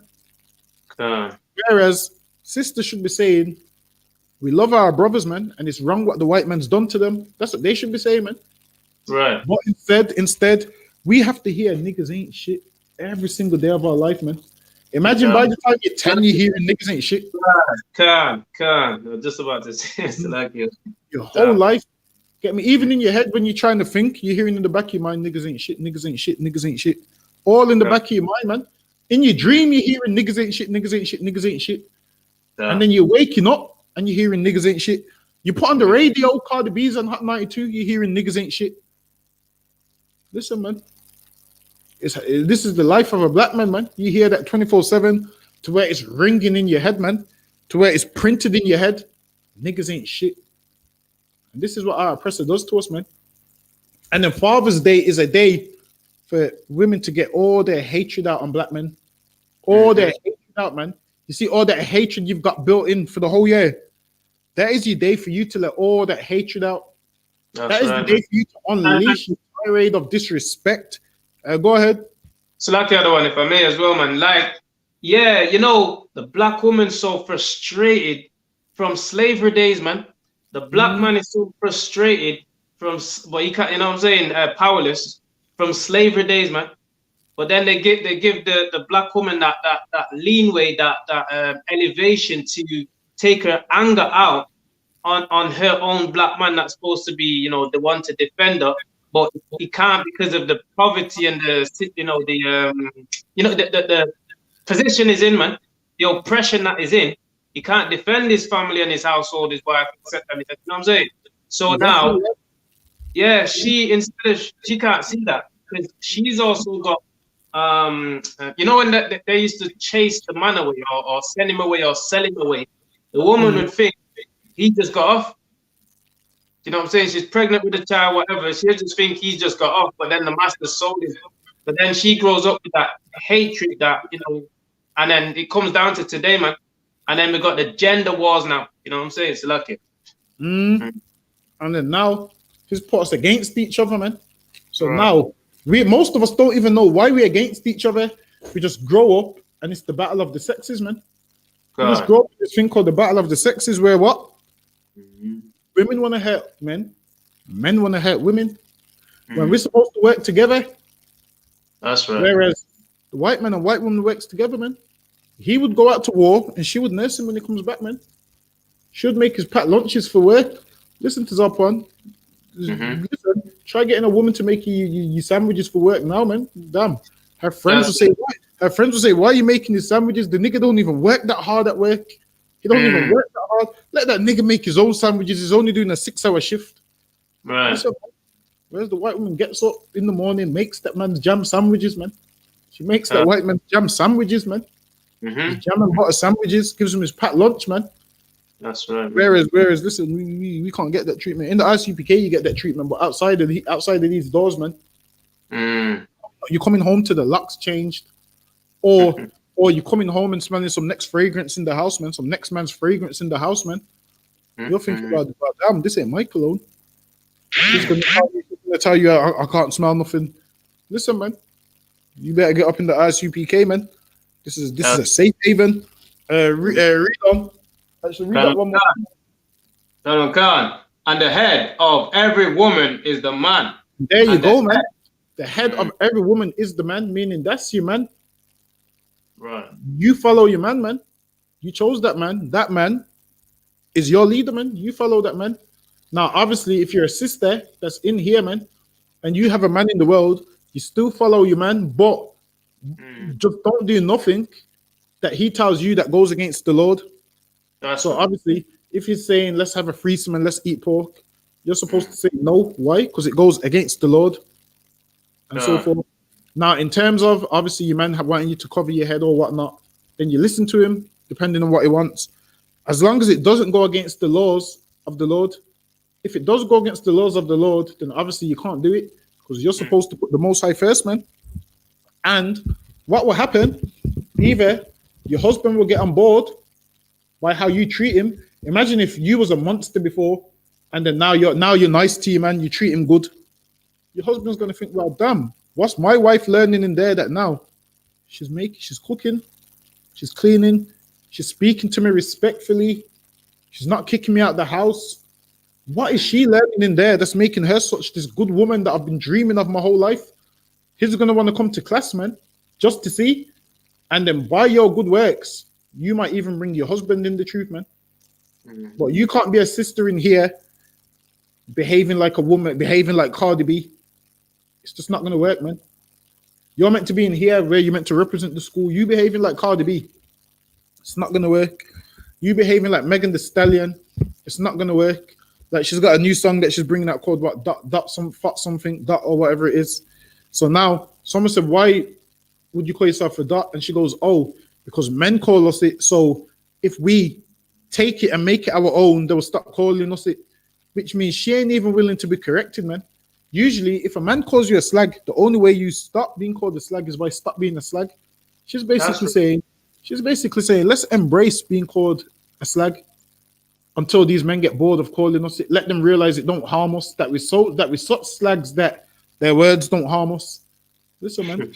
Whereas sisters should be saying, we love our brothers, man, and it's wrong what the white man's done to them. That's what they should be saying, man. Right. But instead, we have to hear niggas ain't shit every single day of our life, man. Imagine by the time you're 10, you're hearing niggas ain't shit. I was just about to say it's like your whole life. Get me? Even in your head when you're trying to think, you're hearing in the back of your mind, niggas ain't shit, niggas ain't shit, niggas ain't shit. All in the back of your mind, man. In your dream, you're hearing niggas ain't shit, niggas ain't shit, niggas ain't shit. And then you're waking up and you're hearing niggas ain't shit. You put on the radio, Cardi B's on Hot 92, you're hearing niggas ain't shit. Listen, man. This is the life of a black man, man. You hear that 24/7 to where it's ringing in your head, man. To where it's printed in your head. Niggas ain't shit. And this is what our oppressor does to us, man. And then Father's Day is a day for women to get all their hatred out on black men. All their hatred out, man. You see all that hatred you've got built in for the whole year. That is your day for you to let all that hatred out. That is the day for you to unleash your tirade of disrespect. Go ahead. So like the other one, if I may as well, man. Like, yeah, you know, the black woman's so frustrated from slavery days, man. The black man is so frustrated from, well, he can't, you know what I'm saying, powerless from slavery days, man. But then they give the black woman that leanway, that elevation to take her anger out on her own black man that's supposed to be, you know, the one to defend her. But he can't because of the poverty and the position he's in, man. The oppression that he's in, he can't defend his family and his household, his wife, etc. You know what I'm saying? So now, yeah, she can't see that because she's also got, you know, when they used to chase the man away or send him away or sell him away, the woman would think he just got off. You know what I'm saying? She's pregnant with a child, whatever. She just think he just got off, but then the master sold him. But then she grows up with that hatred that, you know, and then it comes down to today, man. And then we got the gender wars now. You know what I'm saying? It's lucky. And then now he's put us against each other, man. So now most of us don't even know why we're against each other. We just grow up and it's the battle of the sexes, man. We just grow up with this thing called the battle of the sexes where what? Women want to hurt men. Men want to hurt women. When we're supposed to work together. That's right. Whereas the white man and white woman works together, man. He would go out to war and she would nurse him when he comes back, man. She would make his packed lunches for work. Listen to Zarpan. Listen, try getting a woman to make you sandwiches for work now, man. Damn. Her friends will say, why are you making these sandwiches? The nigga don't even work that hard at work. He don't even work that hard. Let that nigga make his own sandwiches. He's only doing a 6-hour shift. Right. Whereas the white woman gets up in the morning, makes that man's jam sandwiches, man. She makes that white man jam sandwiches, man. His jam and butter sandwiches, gives him his packed lunch, man. That's right. Man. Whereas, listen, we can't get that treatment in the I.S.U.P.K. You get that treatment, but outside of these doors, man, you're coming home to the locks changed, or you're coming home and smelling some next fragrance in the house, man. Some next man's fragrance in the house, man. You're thinking about damn, this ain't my cologne. He's gonna tell you I can't smell nothing. Listen, man, you better get up in the I.S.U.P.K, man. This is a safe haven. Read on. Actually, read that one more. Donald Khan. And the head of every woman is the man. There you go, man. The head of every woman is the man, meaning that's you, man. Right. You follow your man, man. You chose that man. That man is your leader, man. You follow that man. Now, obviously, if you're a sister that's in here, man, and you have a man in the world, you still follow your man, but just don't do nothing that he tells you that goes against the Lord. So obviously, if he's saying, let's have a threesome and let's eat pork, you're supposed to say no. Why? Because it goes against the Lord and so forth. Now, in terms of, obviously, your man wanting you to cover your head or whatnot, then you listen to him, depending on what he wants. As long as it doesn't go against the laws of the Lord. If it does go against the laws of the Lord, then obviously you can't do it because you're supposed to put the Most High first, man. And what will happen, either your husband will get on board by how you treat him. Imagine if you was a monster before, and then now you're nice to you, man. You treat him good. Your husband's gonna think, well, damn, what's my wife learning in there that now she's cooking, she's cleaning, she's speaking to me respectfully, she's not kicking me out the house. What is she learning in there that's making her such this good woman that I've been dreaming of my whole life? He's gonna want to come to class, man, just to see, and then by your good works, you might even bring your husband in the truth, man. But you can't be a sister in here behaving like a woman, behaving like Cardi B. It's just not going to work, man. You're meant to be in here where you're meant to represent the school. You behaving like Cardi B. It's not going to work. You behaving like Megan Thee Stallion. It's not going to work. Like she's got a new song that she's bringing out called what, something, or whatever it is. So now someone said, why would you call yourself a dot? And she goes, oh, because men call us it. So if we take it and make it our own, they will stop calling us it, which means she ain't even willing to be corrected, man. Usually, if a man calls you a slag, the only way you stop being called a slag is by stop being a slag. She's basically saying, let's embrace being called a slag until these men get bored of calling us it. Let them realize it don't harm us, that we're such slags that their words don't harm us. Listen, man.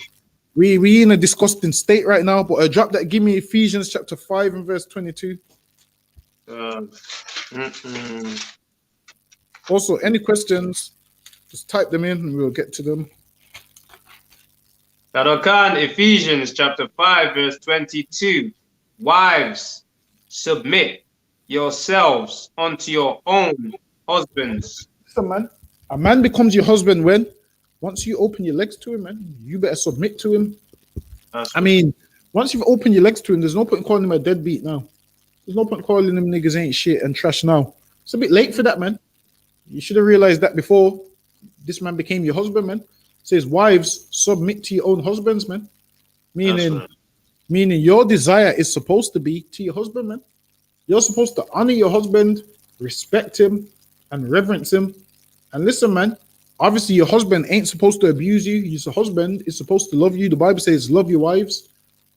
We in a disgusting state right now, but a drop that, give me Ephesians chapter 5 and verse 22. Also, any questions, just type them in and we'll get to them. Tarokan, Ephesians chapter 5 verse 22. Wives, submit yourselves unto your own husbands. Listen, man, a man becomes your husband when? Once you open your legs to him, man, you better submit to him. I mean, once you've opened your legs to him, there's no point calling him a deadbeat now. There's no point calling them niggas ain't shit and trash now. It's a bit late for that, man. You should have realized that before this man became your husband, man. It says, wives, submit to your own husbands, man. Meaning your desire is supposed to be to your husband, man. You're supposed to honor your husband, respect him, and reverence him. And listen, man, obviously your husband ain't supposed to abuse you. Your husband is supposed to love you. The Bible says, love your wives.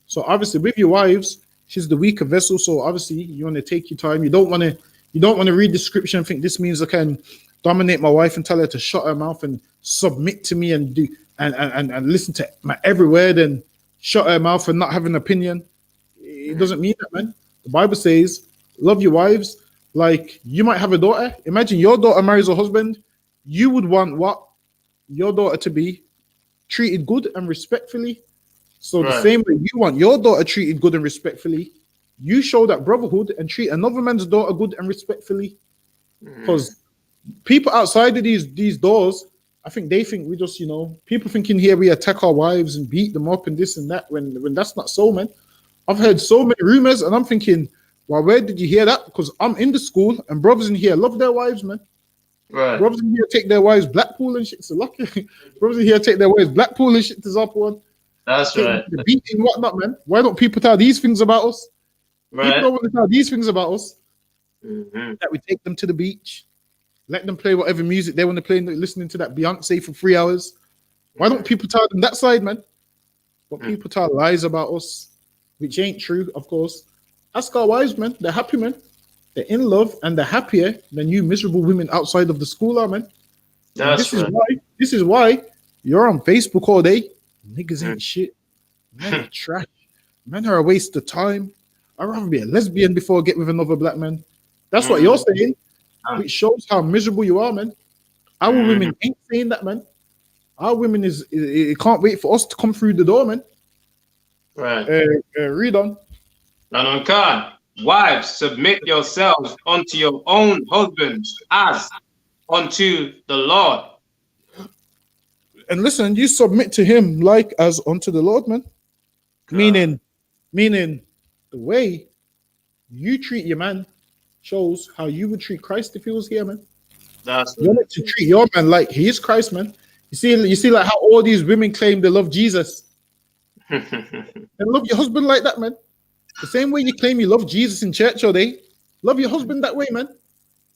So obviously with your wives, she's the weaker vessel. So obviously you want to take your time. You don't want to read the scripture and think this means I can dominate my wife and tell her to shut her mouth and submit to me and do and listen to my every word and shut her mouth and not have an opinion. It doesn't mean that, man. The Bible says, love your wives. Like you might have a daughter. Imagine your daughter marries a husband. You would want what? Your daughter to be treated good and respectfully. So the same way you want your daughter treated good and respectfully, you show that brotherhood and treat another man's daughter good and respectfully. Because people outside of these doors, I think they think we just, people thinking here we attack our wives and beat them up and this and that when that's not so, man. I've heard so many rumors and I'm thinking, well, where did you hear that? Because I'm in the school and brothers in here love their wives, man. Right. Brothers in here take their wives Blackpool and shit to lucky. Brothers in here take their wives Blackpool and shit to Zappa. That's Take right. the beat and whatnot, man. Why don't people tell these things about us? People Right. don't want to tell these things about us. Mm-hmm. That we take them to the beach, let them play whatever music they want to play, listening to that Beyonce for 3 hours. Why don't people tell them that side, man? But people tell lies about us, which ain't true, of course. Ask our wives, man. They're happy, man. They're in love and they're happier than you miserable women outside of the school are, man. And That's right. This is why you're on Facebook all day. Niggas ain't shit. Men are trash. Men are a waste of time. I'd rather be a lesbian before I get with another black man. That's what you're saying. Which shows how miserable you are, man. Our women ain't saying that, man. Our women it can't wait for us to come through the door, man. Right. Read on. And on Khan, wives, submit yourselves unto your own husbands as unto the Lord. And listen, you submit to him like as unto the Lord, man. Meaning the way you treat your man shows how you would treat Christ if he was here, man. You're meant to treat your man like he is Christ, man. You see, like how all these women claim they love Jesus. And love your husband like that, man. The same way you claim you love Jesus in church all day, love your husband that way, man.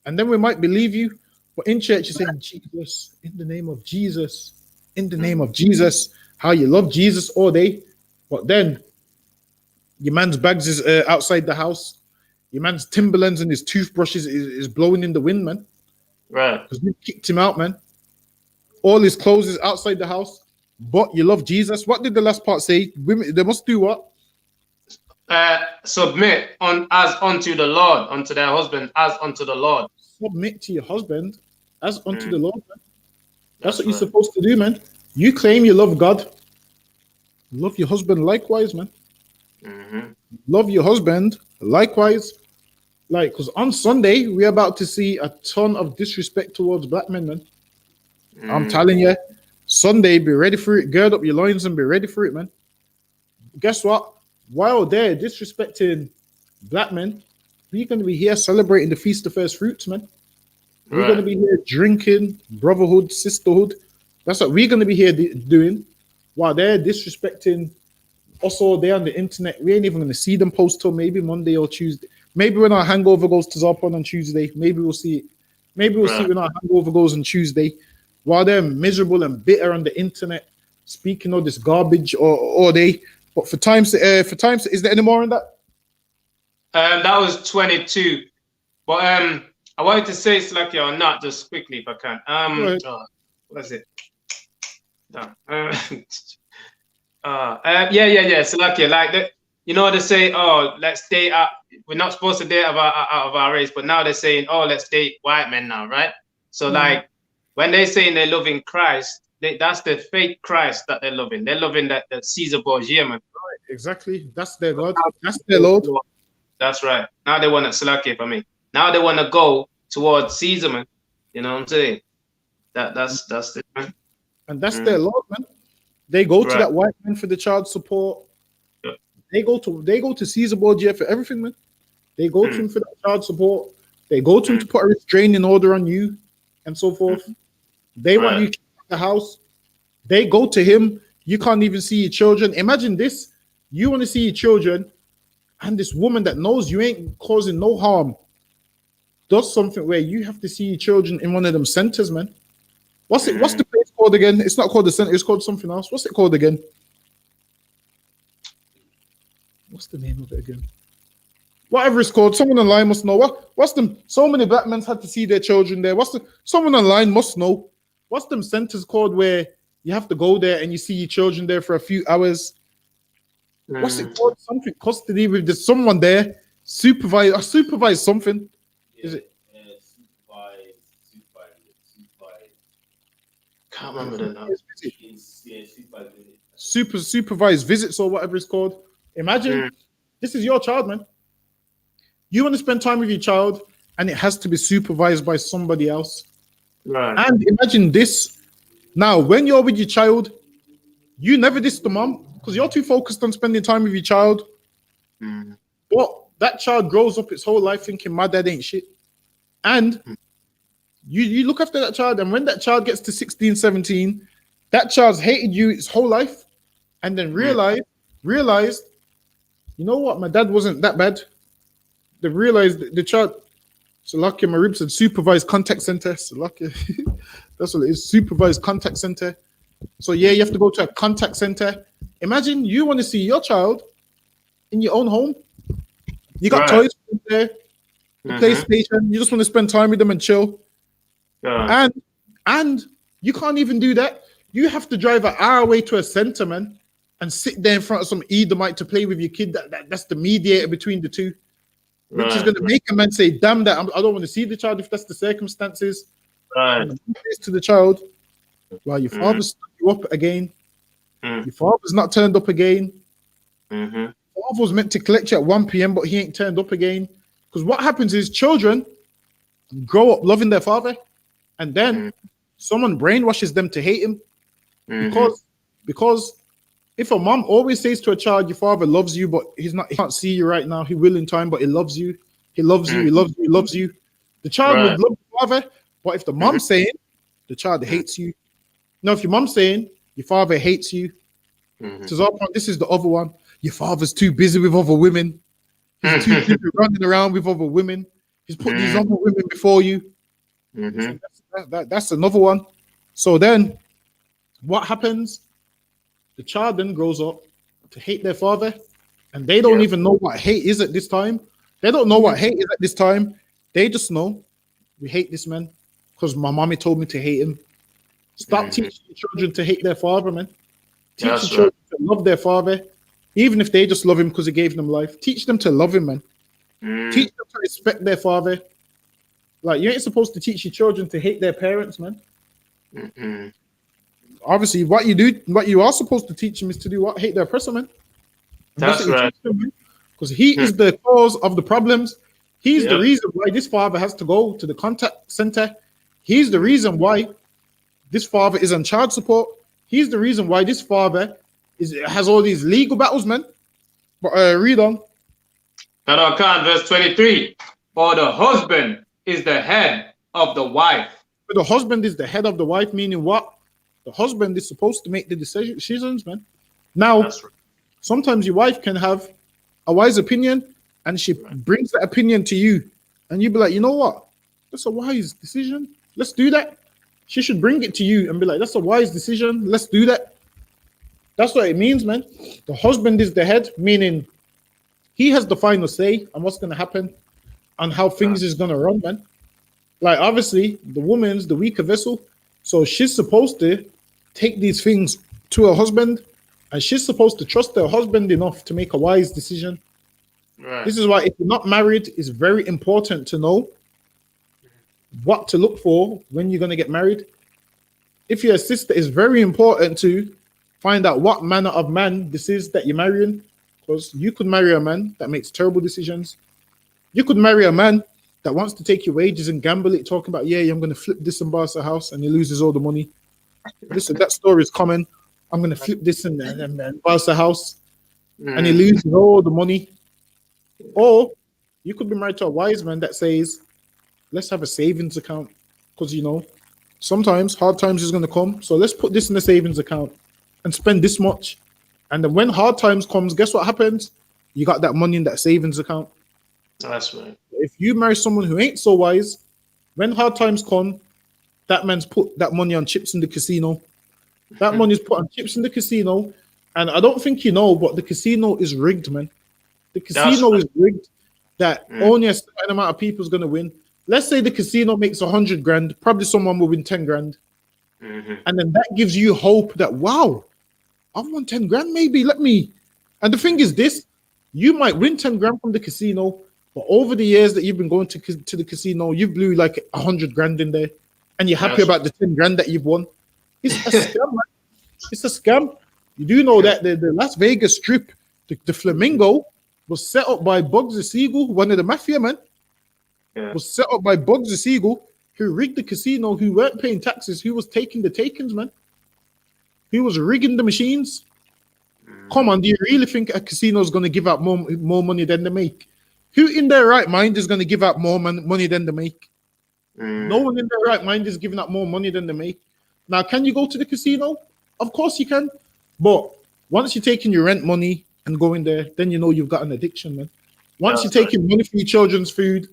And then we might believe you, but in church you're saying, Jesus, in the name of Jesus, in the name of Jesus, how you love Jesus all day, but then your man's bags is outside the house, your man's Timberlands and his toothbrushes is blowing in the wind, man. Right. Because we kicked him out, man. All his clothes is outside the house, but you love Jesus. What did the last part say? Women, they must do what? Submit as unto the Lord, unto their husband as unto the Lord. Submit to your husband as unto the Lord, man. That's what you're supposed to do, man. You claim you love God. Love your husband likewise, man. Love your husband likewise. Like, because on Sunday, we're about to see a ton of disrespect towards black men, man. I'm telling you, Sunday, be ready for it. Gird up your loins and be ready for it, man. Guess what? While they're disrespecting black men, we're going to be here celebrating the Feast of First Fruits, man. We're going to be here drinking, brotherhood, sisterhood. That's what we're going to be here doing. While they're disrespecting us all day on the internet, we ain't even going to see them post till maybe Monday or Tuesday. Maybe when our hangover goes to Zarpon on Tuesday, maybe we'll see it. Maybe we'll see when our hangover goes on Tuesday. While they're miserable and bitter on the internet, speaking all this garbage all day. But for times, is there any more in that? That was 22. But I wanted to say Slacky or not, just quickly if I can. What is it? No. Yeah. Slacky, like that. You know, they say, oh, let's date. We're not supposed to date out of our race, but now they're saying, oh, let's date white men now, right? So like when they're saying they're loving Christ, that's the fake Christ that they're loving. They're loving that Caesar Borgia, man. Right, exactly. That's their God. That's their Lord. That's right. Now they want to Slacky for me. Now they want to go towards Caesar, man. You know what I'm saying? That's it, man. And that's their Lord, man. They go to that white man for the child support. Yeah. They go to Caesar Borgia for everything, man. They go to him for that child support. They go to him to put a restraining order on you and so forth. They want you to keep the house. They go to him. You can't even see your children. Imagine this. You want to see your children, and this woman that knows you ain't causing no harm does something where you have to see your children in one of them centers, man. What's the place called again? It's not called the center. It's called something else. What's it called again? What's the name of it again? Whatever it's called. Someone online must know. What's them? So many black men had to see their children there. Someone online must know. What's them centers called where you have to go there and you see your children there for a few hours? What's it called? Something custody with there's someone there. Supervise something. Yeah, Is it? Supervise. Can't remember the name. Supervised visits or whatever it's called. Imagine this is your child, man. You want to spend time with your child, and it has to be supervised by somebody else. Right. And imagine this. Now, when you're with your child, you never diss the mom because you're too focused on spending time with your child. But that child grows up its whole life thinking my dad ain't shit. And You look after that child, and when that child gets to 16, 17, that child's hated you his whole life, and then realized, you know what, my dad wasn't that bad. They realized the child, Salakia Marib said supervised contact center. Salakia, that's what it is, supervised contact center. So yeah, you have to go to a contact center. Imagine you want to see your child in your own home. You got toys there, the PlayStation. You just want to spend time with them and chill. And you can't even do that. You have to drive an hour away to a center, man, and sit there in front of some Edomite to play with your kid. That's the mediator between the two, which is going to make a man say, "Damn that! I don't want to see the child if that's the circumstances." And to the child, well, your father's stood you up again. Your father's not turned up again. Father was meant to collect you at 1 p.m., but he ain't turned up again. Because what happens is children grow up loving their father, and then someone brainwashes them to hate him. Because if a mom always says to a child, your father loves you, but he can't see you right now, he will in time, but he loves you, he loves you, he loves you, he loves you. The child would love the father, but if the mom's saying the child hates you. No, if your mom's saying your father hates you, this is the other one. Your father's too busy with other women. He's too busy running around with other women. He's put these other women before you. So that's another one. So then what happens? The child then grows up to hate their father, and they don't even know what hate is at this time. They don't know what hate is at this time. They just know we hate this man because my mommy told me to hate him. Stop teaching children to hate their father, man. Teach children to love their father, even if they just love him because he gave them life. Teach them to love him, man. Teach them to respect their father. Like, you ain't supposed to teach your children to hate their parents, man. Obviously, what you are supposed to teach them is to do what? Hate their oppressor, man. That's right. Because he is the cause of the problems. He's the reason why this father has to go to the contact center. He's the reason why this father is on child support. He's the reason why this father has all these legal battles, man. But read on. Verse 23. For the husband is the head of the wife. But the husband is the head of the wife, meaning what? The husband is supposed to make the decisions, man. Now, sometimes your wife can have a wise opinion, and she brings that opinion to you, and you be like, you know what? That's a wise decision. Let's do that. She should bring it to you and be like, that's a wise decision. Let's do that. That's what it means, man. The husband is the head, meaning he has the final say on what's going to happen and how things is going to run, man. Like, obviously, the woman's the weaker vessel, so she's supposed to take these things to her husband, and she's supposed to trust her husband enough to make a wise decision. This is why if you're not married, it's very important to know what to look for when you're going to get married. If you're a sister, it's very important to find out what manner of man this is that you're marrying, because you could marry a man that makes terrible decisions. You could marry a man that wants to take your wages and gamble it, talking about, I'm going to flip this and buy us a house, and he loses all the money. Listen, that story is common. I'm going to flip this and buy us a house, and he loses all the money. Or you could be married to a wise man that says, let's have a savings account, because, sometimes hard times is going to come. So let's put this in the savings account and spend this much. And then when hard times comes, guess what happens? You got that money in that savings account. That's right. If you marry someone who ain't so wise, when hard times come, that man's put that money on chips in the casino. That money's put on chips in the casino. And I don't think you know, but the casino is rigged, man. The casino is rigged that only a certain amount of people is going to win. Let's say the casino makes 100 grand, probably someone will win 10 grand. And then that gives you hope that, wow, I've won 10 grand, maybe, let me. And the thing is this, you might win 10 grand from the casino, but over the years that you've been going to the casino, you blew like 100 grand in there, and you're happy about the 10 grand that you've won. It's a scam, man. It's a scam. You do know that the Las Vegas Strip, the Flamingo, was set up by Bugsy Siegel, one of the mafia men. Was set up by Bugsy Siegel, who rigged the casino, who weren't paying taxes, who was taking the takings, man. He was rigging the machines. Come on, do you really think a casino is going to give out more money than they make? Who in their right mind is going to give out more money than they make? No one in their right mind is giving out more money than they make. Now, can you go to the casino? Of course you can. But once you're taking your rent money and going there, then you know you've got an addiction, man. Once That's you're taking money for your children's food,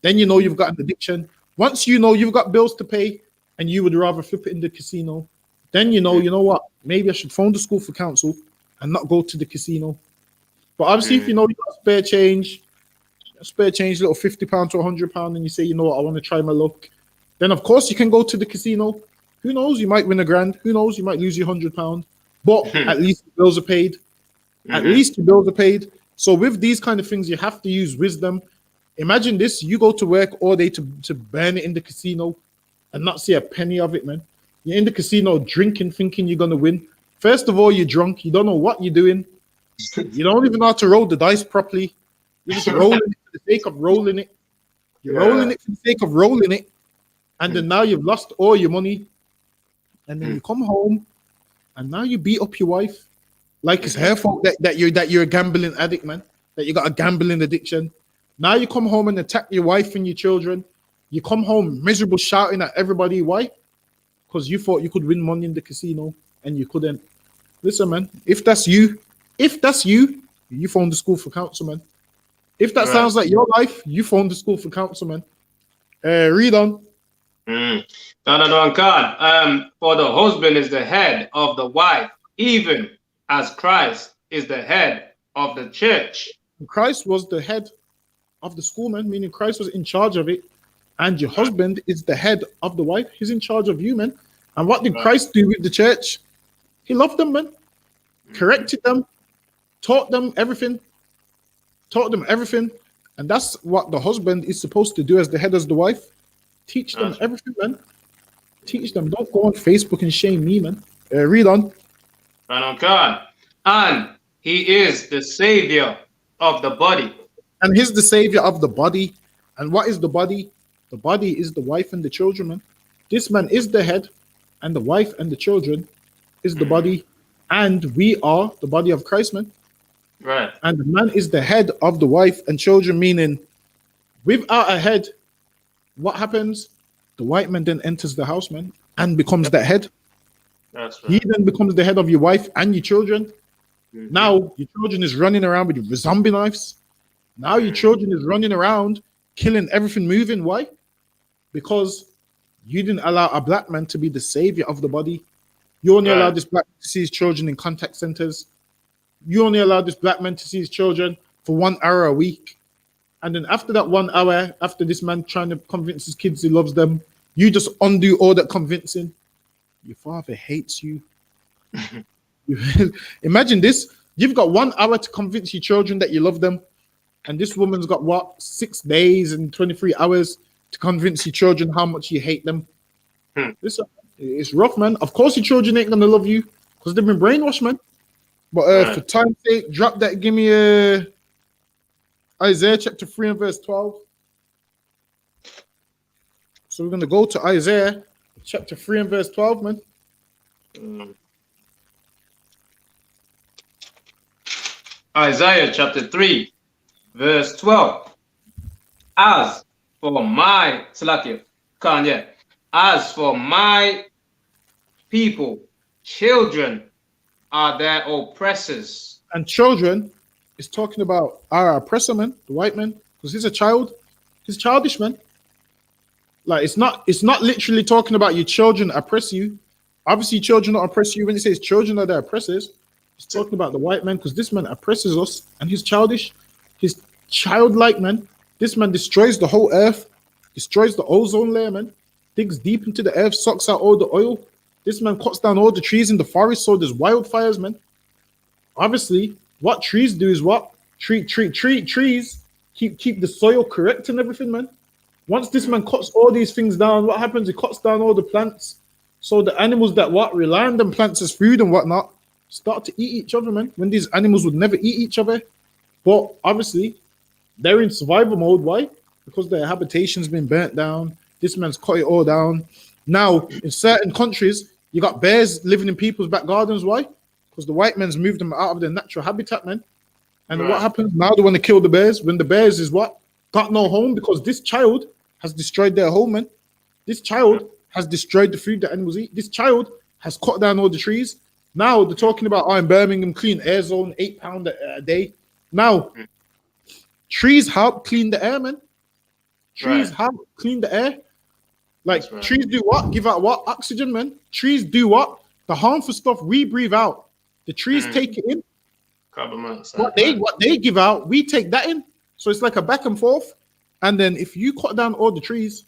then you know you've got an addiction. Once you know you've got bills to pay and you would rather flip it in the casino, then you know what? Maybe I should phone the school for counsel and not go to the casino. But obviously, if you know you got spare change, little £50 to £100, and you say, you know what, I want to try my luck, then of course you can go to the casino. Who knows? You might win £1,000. Who knows? You might lose your £100. But at least the bills are paid. At least your bills are paid. So with these kind of things, you have to use wisdom. Imagine this: you go to work all day to burn it in the casino and not see a penny of it, man. You're in the casino drinking, thinking you're gonna win. First of all, you're drunk. You don't know what you're doing. You don't even know how to roll the dice properly. You're just rolling it for the sake of rolling it. You're rolling it for the sake of rolling it, and then now you've lost all your money. And then you come home, and now you beat up your wife, like it's her fault that you're a gambling addict, man. That you got a gambling addiction. Now you come home and attack your wife and your children. You come home miserable, shouting at everybody. Why? Because you thought you could win money in the casino and you couldn't. Listen, man. If that's you, you phone the school for counsel, man. If that sounds like your life, you phone the school for counsel, man. Read on. No, God. For the husband is the head of the wife, even as Christ is the head of the church. Christ was the head of the school, man, meaning Christ was in charge of it. And your husband is the head of the wife. He's in charge of you, man. And what did Christ do with the church? He loved them, man. Corrected them. Taught them everything. And that's what the husband is supposed to do as the head of the wife. Teach them everything, man. Teach them. Don't go on Facebook and shame me, man. Read on. Right on, God. And he is the savior of the body. And he's the savior of the body. And what is the body? The body is the wife and the children, man. This man is the head, and the wife and the children is the body. And we are the body of Christ, man. Right. And the man is the head of the wife and children, meaning without a head, what happens? The white man then enters the house, man, and becomes that head. That's right. He then becomes the head of your wife and your children. Now your children is running around with zombie knives. Now your children is running around killing everything moving. Why? Because you didn't allow a black man to be the savior of the body. You only allowed this black man to see his children in contact centers. You only allowed this black man to see his children for 1 hour a week. And then after that 1 hour, after this man trying to convince his kids he loves them, you just undo all that convincing. Your father hates you. Imagine this. You've got 1 hour to convince your children that you love them. And this woman's got, 6 days and 23 hours to convince your children how much you hate them. Listen, it's rough, man. Of course your children ain't going to love you because they've been brainwashed, man. But for time's sake, drop that. Give me Isaiah chapter 3 and verse 12. So we're going to go to Isaiah chapter 3 and verse 12, man. Isaiah chapter 3, verse 12. As for my people, children are their oppressors. And children is talking about our oppressor, man, the white man, because he's a child. He's childish, man. Like it's not literally talking about your children oppress you. Obviously, children don't oppress you. When it says children are the oppressors, it's talking about the white man because this man oppresses us and he's childish. He's childlike, man. This man destroys the whole earth, destroys the ozone layer, man. Digs deep into the earth, sucks out all the oil. This man cuts down all the trees in the forest, so there's wildfires, man. Obviously, what trees do is what? Trees keep the soil correct and everything, man. Once this man cuts all these things down, what happens? He cuts down all the plants. So the animals that rely on them plants as food and whatnot start to eat each other, man. When these animals would never eat each other. But obviously, they're in survival mode. Why? Because their habitation's been burnt down. This man's cut it all down. Now, in certain countries, you got bears living in people's back gardens. Why? Because the white man's moved them out of their natural habitat, man. And what happens? Now they want to kill the bears when the bears is what? Got no home because this child has destroyed their home, man. This child has destroyed the food that animals eat. This child has cut down all the trees. Now they're talking about, oh, in Birmingham, clean air zone, £8 a day. Now, trees help clean the air, man. Trees help clean the air. Like, trees do what? Give out what? Oxygen, man. Trees do what? The harmful stuff we breathe out. The trees take it in. Carbon monoxide. What they give out, we take that in. So it's like a back and forth. And then if you cut down all the trees,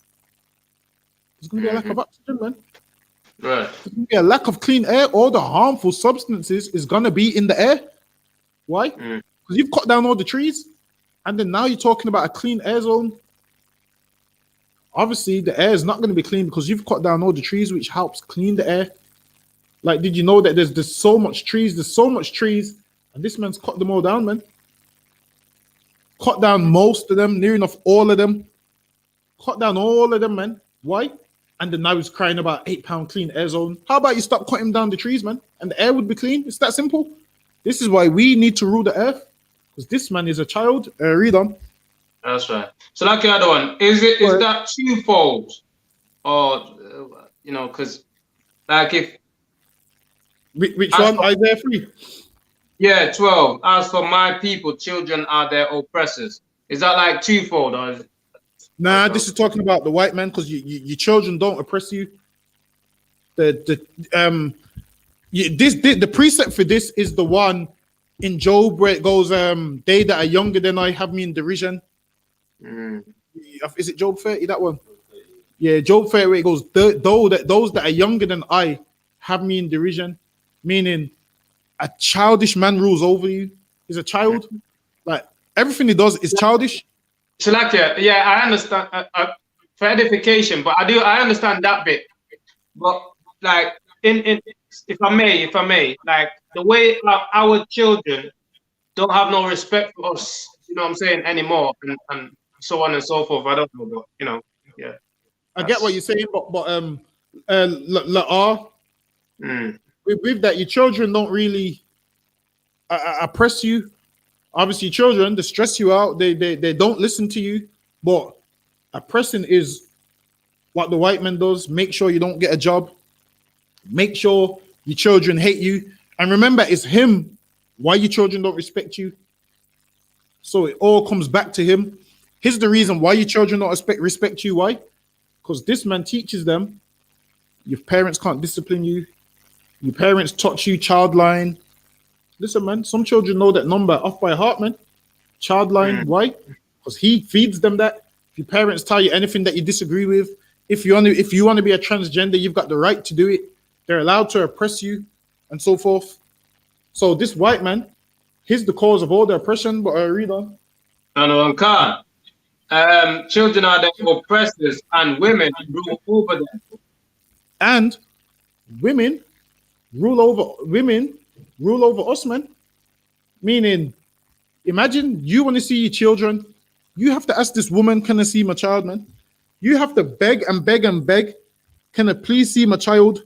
there's going to be a lack of oxygen, man. Right. There's going to be a lack of clean air. All the harmful substances is going to be in the air. Why? Because you've cut down all the trees. And then now you're talking about a clean air zone. Obviously, the air is not going to be clean because you've cut down all the trees, which helps clean the air. Like, did you know that there's so much trees? There's so much trees. And this man's cut them all down, man. Cut down most of them, near enough all of them. Cut down all of them, man. Why? And then now he's crying about £8 clean air zone. How about you stop cutting down the trees, man? And the air would be clean. It's that simple. This is why we need to rule the earth. Because this man is a child. Read on. That's right. So like the other one, is that twofold? Or, because like if... Which one? Isaiah 3? Yeah, 12. As for my people, children are their oppressors. Is that like twofold? Or is it... Nah, this is talking about the white man because your children don't oppress you. The precept for this is the one in Job where it goes, they that are younger than I have me in derision. Is it Job 30? That one? Yeah, Job 30 where it goes, those that are younger than I have me in derision, meaning a childish man rules over you. He's a child. Like everything he does is childish. So like, yeah, I understand for edification, but I understand that bit. But like, if I may, like the way our children don't have no respect for us, you know what I'm saying, anymore, and so on and so forth. I don't know, but yeah. I get what you're saying, but with that, your children don't really oppress you. Obviously, children, they stress you out. They don't listen to you. But oppressing is what the white man does. Make sure you don't get a job. Make sure your children hate you. And remember, it's him. Why your children don't respect you. So it all comes back to him. Here's the reason why your children don't respect you. Why? Because this man teaches them. Your parents can't discipline you. Your parents taught you child line. Listen, man, some children know that number off by heart, man. Child line. Why? Because he feeds them that. If your parents tell you anything that you disagree with, if you want to be a transgender, you've got the right to do it. They're allowed to oppress you and so forth. So this white man, he's the cause of all the oppression. But read on. And Khan, children are the oppressors, and women rule over them. And women rule over us, man. Meaning, imagine you want to see your children. You have to ask this woman, can I see my child, man? You have to beg and beg and beg. Can I please see my child?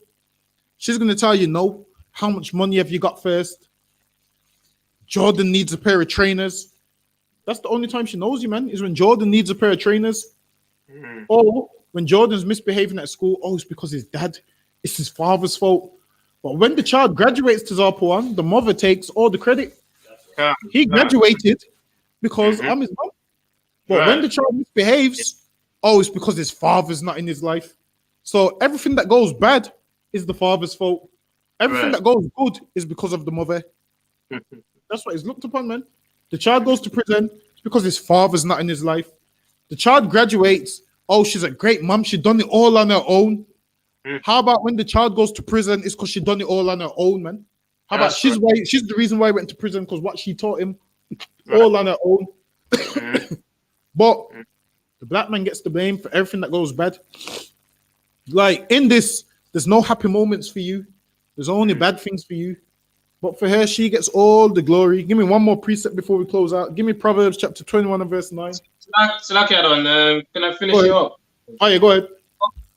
She's going to tell you no. How much money have you got first? Jordan needs a pair of trainers. That's the only time she knows you, man, is when Jordan needs a pair of trainers. Or when Jordan's misbehaving at school, it's because his dad, it's his father's fault. But when the child graduates to Zapa 1, the mother takes all the credit. He graduated because I'm his mom. But when the child misbehaves, it's because his father's not in his life. So everything that goes bad is the father's fault. Everything that goes good is because of the mother. That's what he's looked upon, man. The child goes to prison, it's because his father's not in his life. The child graduates, she's a great mom, she done it all on her own. How about when the child goes to prison, it's because she done it all on her own, man? How about she's the reason why he went to prison, because what she taught him, all on her own. But the black man gets the blame for everything that goes bad. Like in this, there's no happy moments for you. There's only bad things for you. But for her, she gets all the glory. Give me one more precept before we close out. Give me Proverbs chapter 21 and verse 9. Can I finish it up? Oh, yeah, go ahead.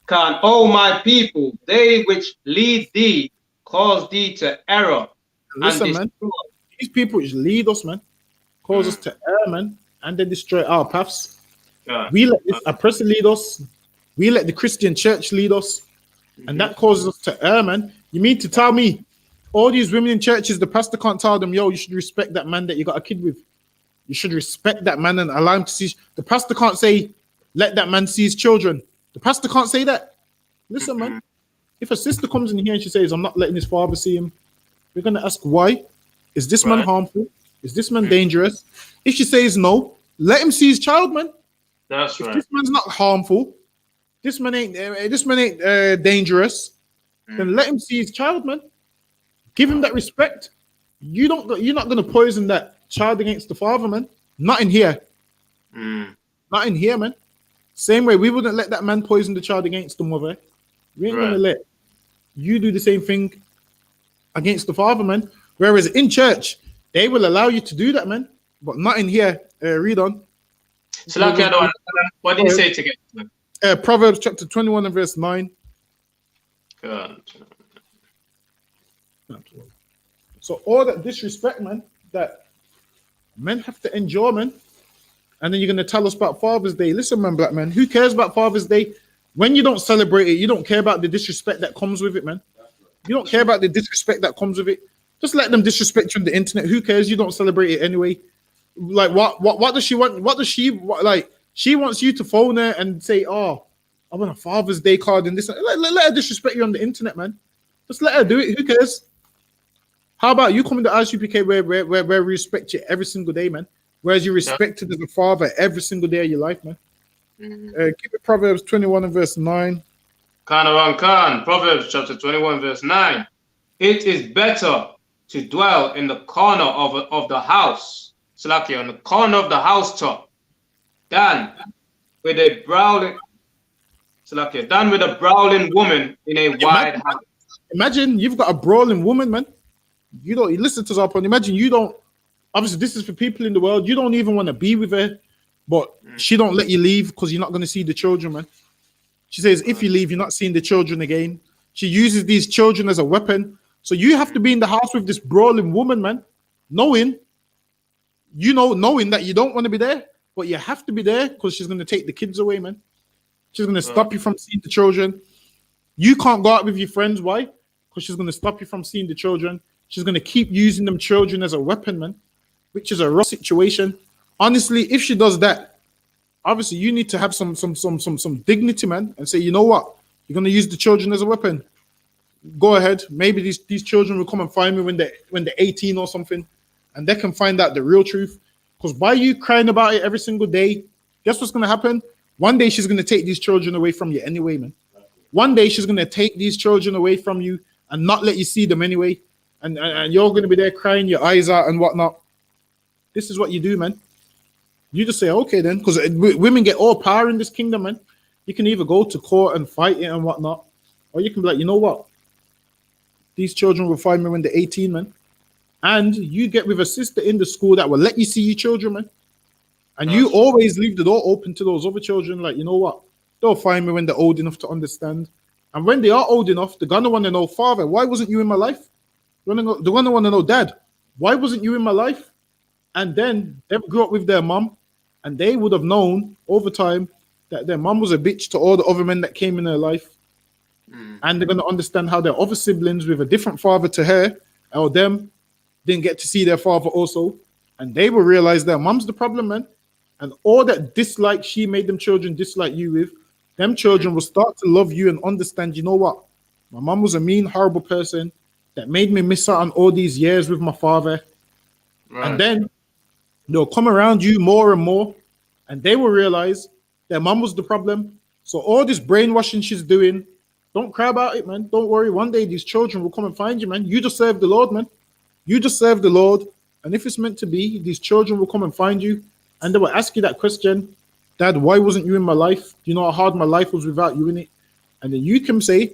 Can, my people, they which lead thee, cause thee to error. Listen, man. These people which lead us, man, cause us to error, man, and they destroy our paths. We let this oppressor lead us. We let the Christian church lead us, and that causes us to err, man. You mean to tell me all these women in churches, the pastor can't tell them, yo, you should respect that man that you got a kid with. You should respect that man and allow him to see. The pastor can't say, let that man see his children. The pastor can't say that. Listen, man. If a sister comes in here and she says, I'm not letting his father see him, we're going to ask why. Is this man harmful? Is this man dangerous? If she says no, let him see his child, man. That's If right. this man's not harmful, this man ain't dangerous, then let him see his child, man. Give him that respect. You're not going to poison that child against the father, man. Not in here. Not in here, man. Same way, we wouldn't let that man poison the child against the mother. We ain't going to let you do the same thing against the father, man. Whereas in church, they will allow you to do that, man. But not in here. Read on. So, like, what did you say to get to? Proverbs chapter 21 and verse 9. Good. So all that disrespect, man, that men have to endure, man. And then you're going to tell us about Father's Day. Listen, man, black man, who cares about Father's Day? When you don't celebrate it, you don't care about the disrespect that comes with it, man. You don't care about the disrespect that comes with it. Just let them disrespect you on the internet. Who cares? You don't celebrate it anyway. Like, what does she want? What does she like? She wants you to phone her and say, oh, I want a Father's Day card and this. Let her disrespect you on the internet, man. Just let her do it. Who cares? How about you coming to I.S.U.P.K where we respect you every single day, man? Whereas you respected as a father every single day of your life, man. Keep it Proverbs 21 and verse 9. Proverbs chapter 21 verse 9. It is better to dwell in the corner of the house, Slacky, on the corner of the housetop, than with a brawling, Slacky, than with a brawling woman in a wide house. Imagine you've got a brawling woman, man. You listen to our point. Imagine you don't. Obviously, this is for people in the world. You don't even want to be with her, but she don't let you leave because you're not going to see the children, man. She says, if you leave, you're not seeing the children again. She uses these children as a weapon. So you have to be in the house with this brawling woman, man, knowing that you don't want to be there, but you have to be there because she's going to take the kids away, man. She's going to stop you from seeing the children. You can't go out with your friends. Why? Because she's going to stop you from seeing the children. She's going to keep using them children as a weapon, man, which is a rough situation. Honestly, if she does that, obviously you need to have some dignity, man, and say, you know what? You're going to use the children as a weapon. Go ahead. Maybe these children will come and find me when they're 18 or something, and they can find out the real truth. Because by you crying about it every single day, guess what's going to happen? One day she's going to take these children away from you anyway, man. One day she's going to take these children away from you and not let you see them anyway. And you're going to be there crying your eyes out and whatnot. This is what you do, man. You just say, okay, then, because women get all power in this kingdom, man. You can either go to court and fight it and whatnot, or you can be like, you know what? These children will find me when they're 18, man. And you get with a sister in the school that will let you see your children, man. And you always leave the door open to those other children. Like, you know what? They'll find me when they're old enough to understand. And when they are old enough, they're going to want to know, Father, why wasn't you in my life? They're going to want to know, Dad, why wasn't you in my life? And then they grew up with their mom, and they would have known over time that their mom was a bitch to all the other men that came in their life. And they're going to understand how their other siblings with a different father to her or them didn't get to see their father also. And they will realize their mom's the problem, man. And all that dislike she made them children dislike you with, them children will start to love you and understand, you know what? My mom was a mean, horrible person that made me miss out on all these years with my father. And then they'll come around you more and more, and they will realize their mom was the problem. So all this brainwashing she's doing, don't cry about it, man. Don't worry. One day these children will come and find you, man. You just serve the Lord, man. You just serve the Lord. And if it's meant to be, these children will come and find you, and they will ask you that question, Dad, why wasn't you in my life? Do you know how hard my life was without you in it? And then you can say,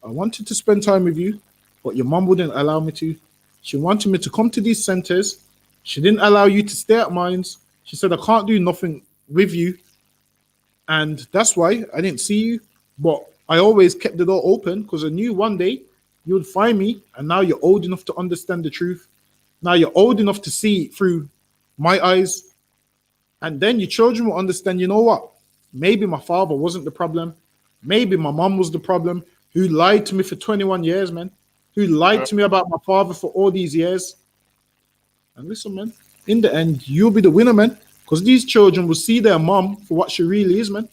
I wanted to spend time with you, but your mom wouldn't allow me to. She wanted me to come to these centers. She didn't allow you to stay at mine. She said, I can't do nothing with you. And that's why I didn't see you. But I always kept the door open because I knew one day you would find me. And now you're old enough to understand the truth. Now you're old enough to see through my eyes. And then your children will understand, you know what? maybe my father wasn't the problem. Maybe my mom was the problem, who lied to me for 21 years, man. Who lied to me about my father for all these years. And listen, man, in the end, you'll be the winner, man. Because these children will see their mom for what she really is, man.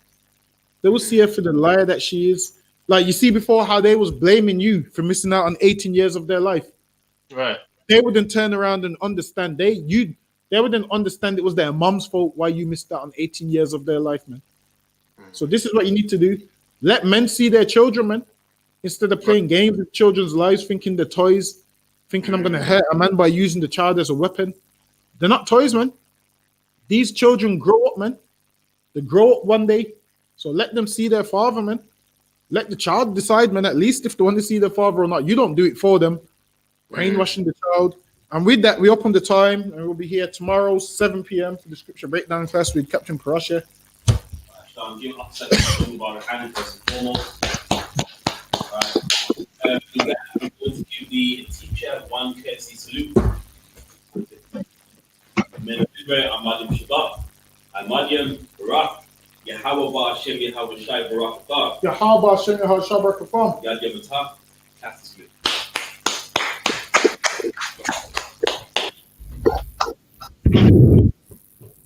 They will see her for the liar that she is. Like you see before how they was blaming you for missing out on 18 years of their life. Right. They wouldn't turn around and understand. They wouldn't understand it was their mom's fault why you missed out on 18 years of their life, man. So this is what you need to do. Let men see their children, man. Instead of playing games with children's lives, thinking they're toys, thinking I'm gonna hurt a man by using the child as a weapon. They're not toys, man. These children grow up, man. They grow up one day. So let them see their father, man. Let the child decide, man, at least if they want to see their father or not. You don't do it for them. Brainwashing the child. And with that, we open the time and we'll be here tomorrow, 7 p.m. for the scripture breakdown class with Captain Parasha. So I'm giving up second about a hand first and foremost. Right. I'm going to give the teacher one courtesy salute. Men of Israel, Amadim Shabbat, Amadim Barak, Yahweh Ba'ashem, Yahweh Shai Barak Atar, Yahweh Shem Yahweh Shabbat Kafam. Yad Yamatah, Catholic salute.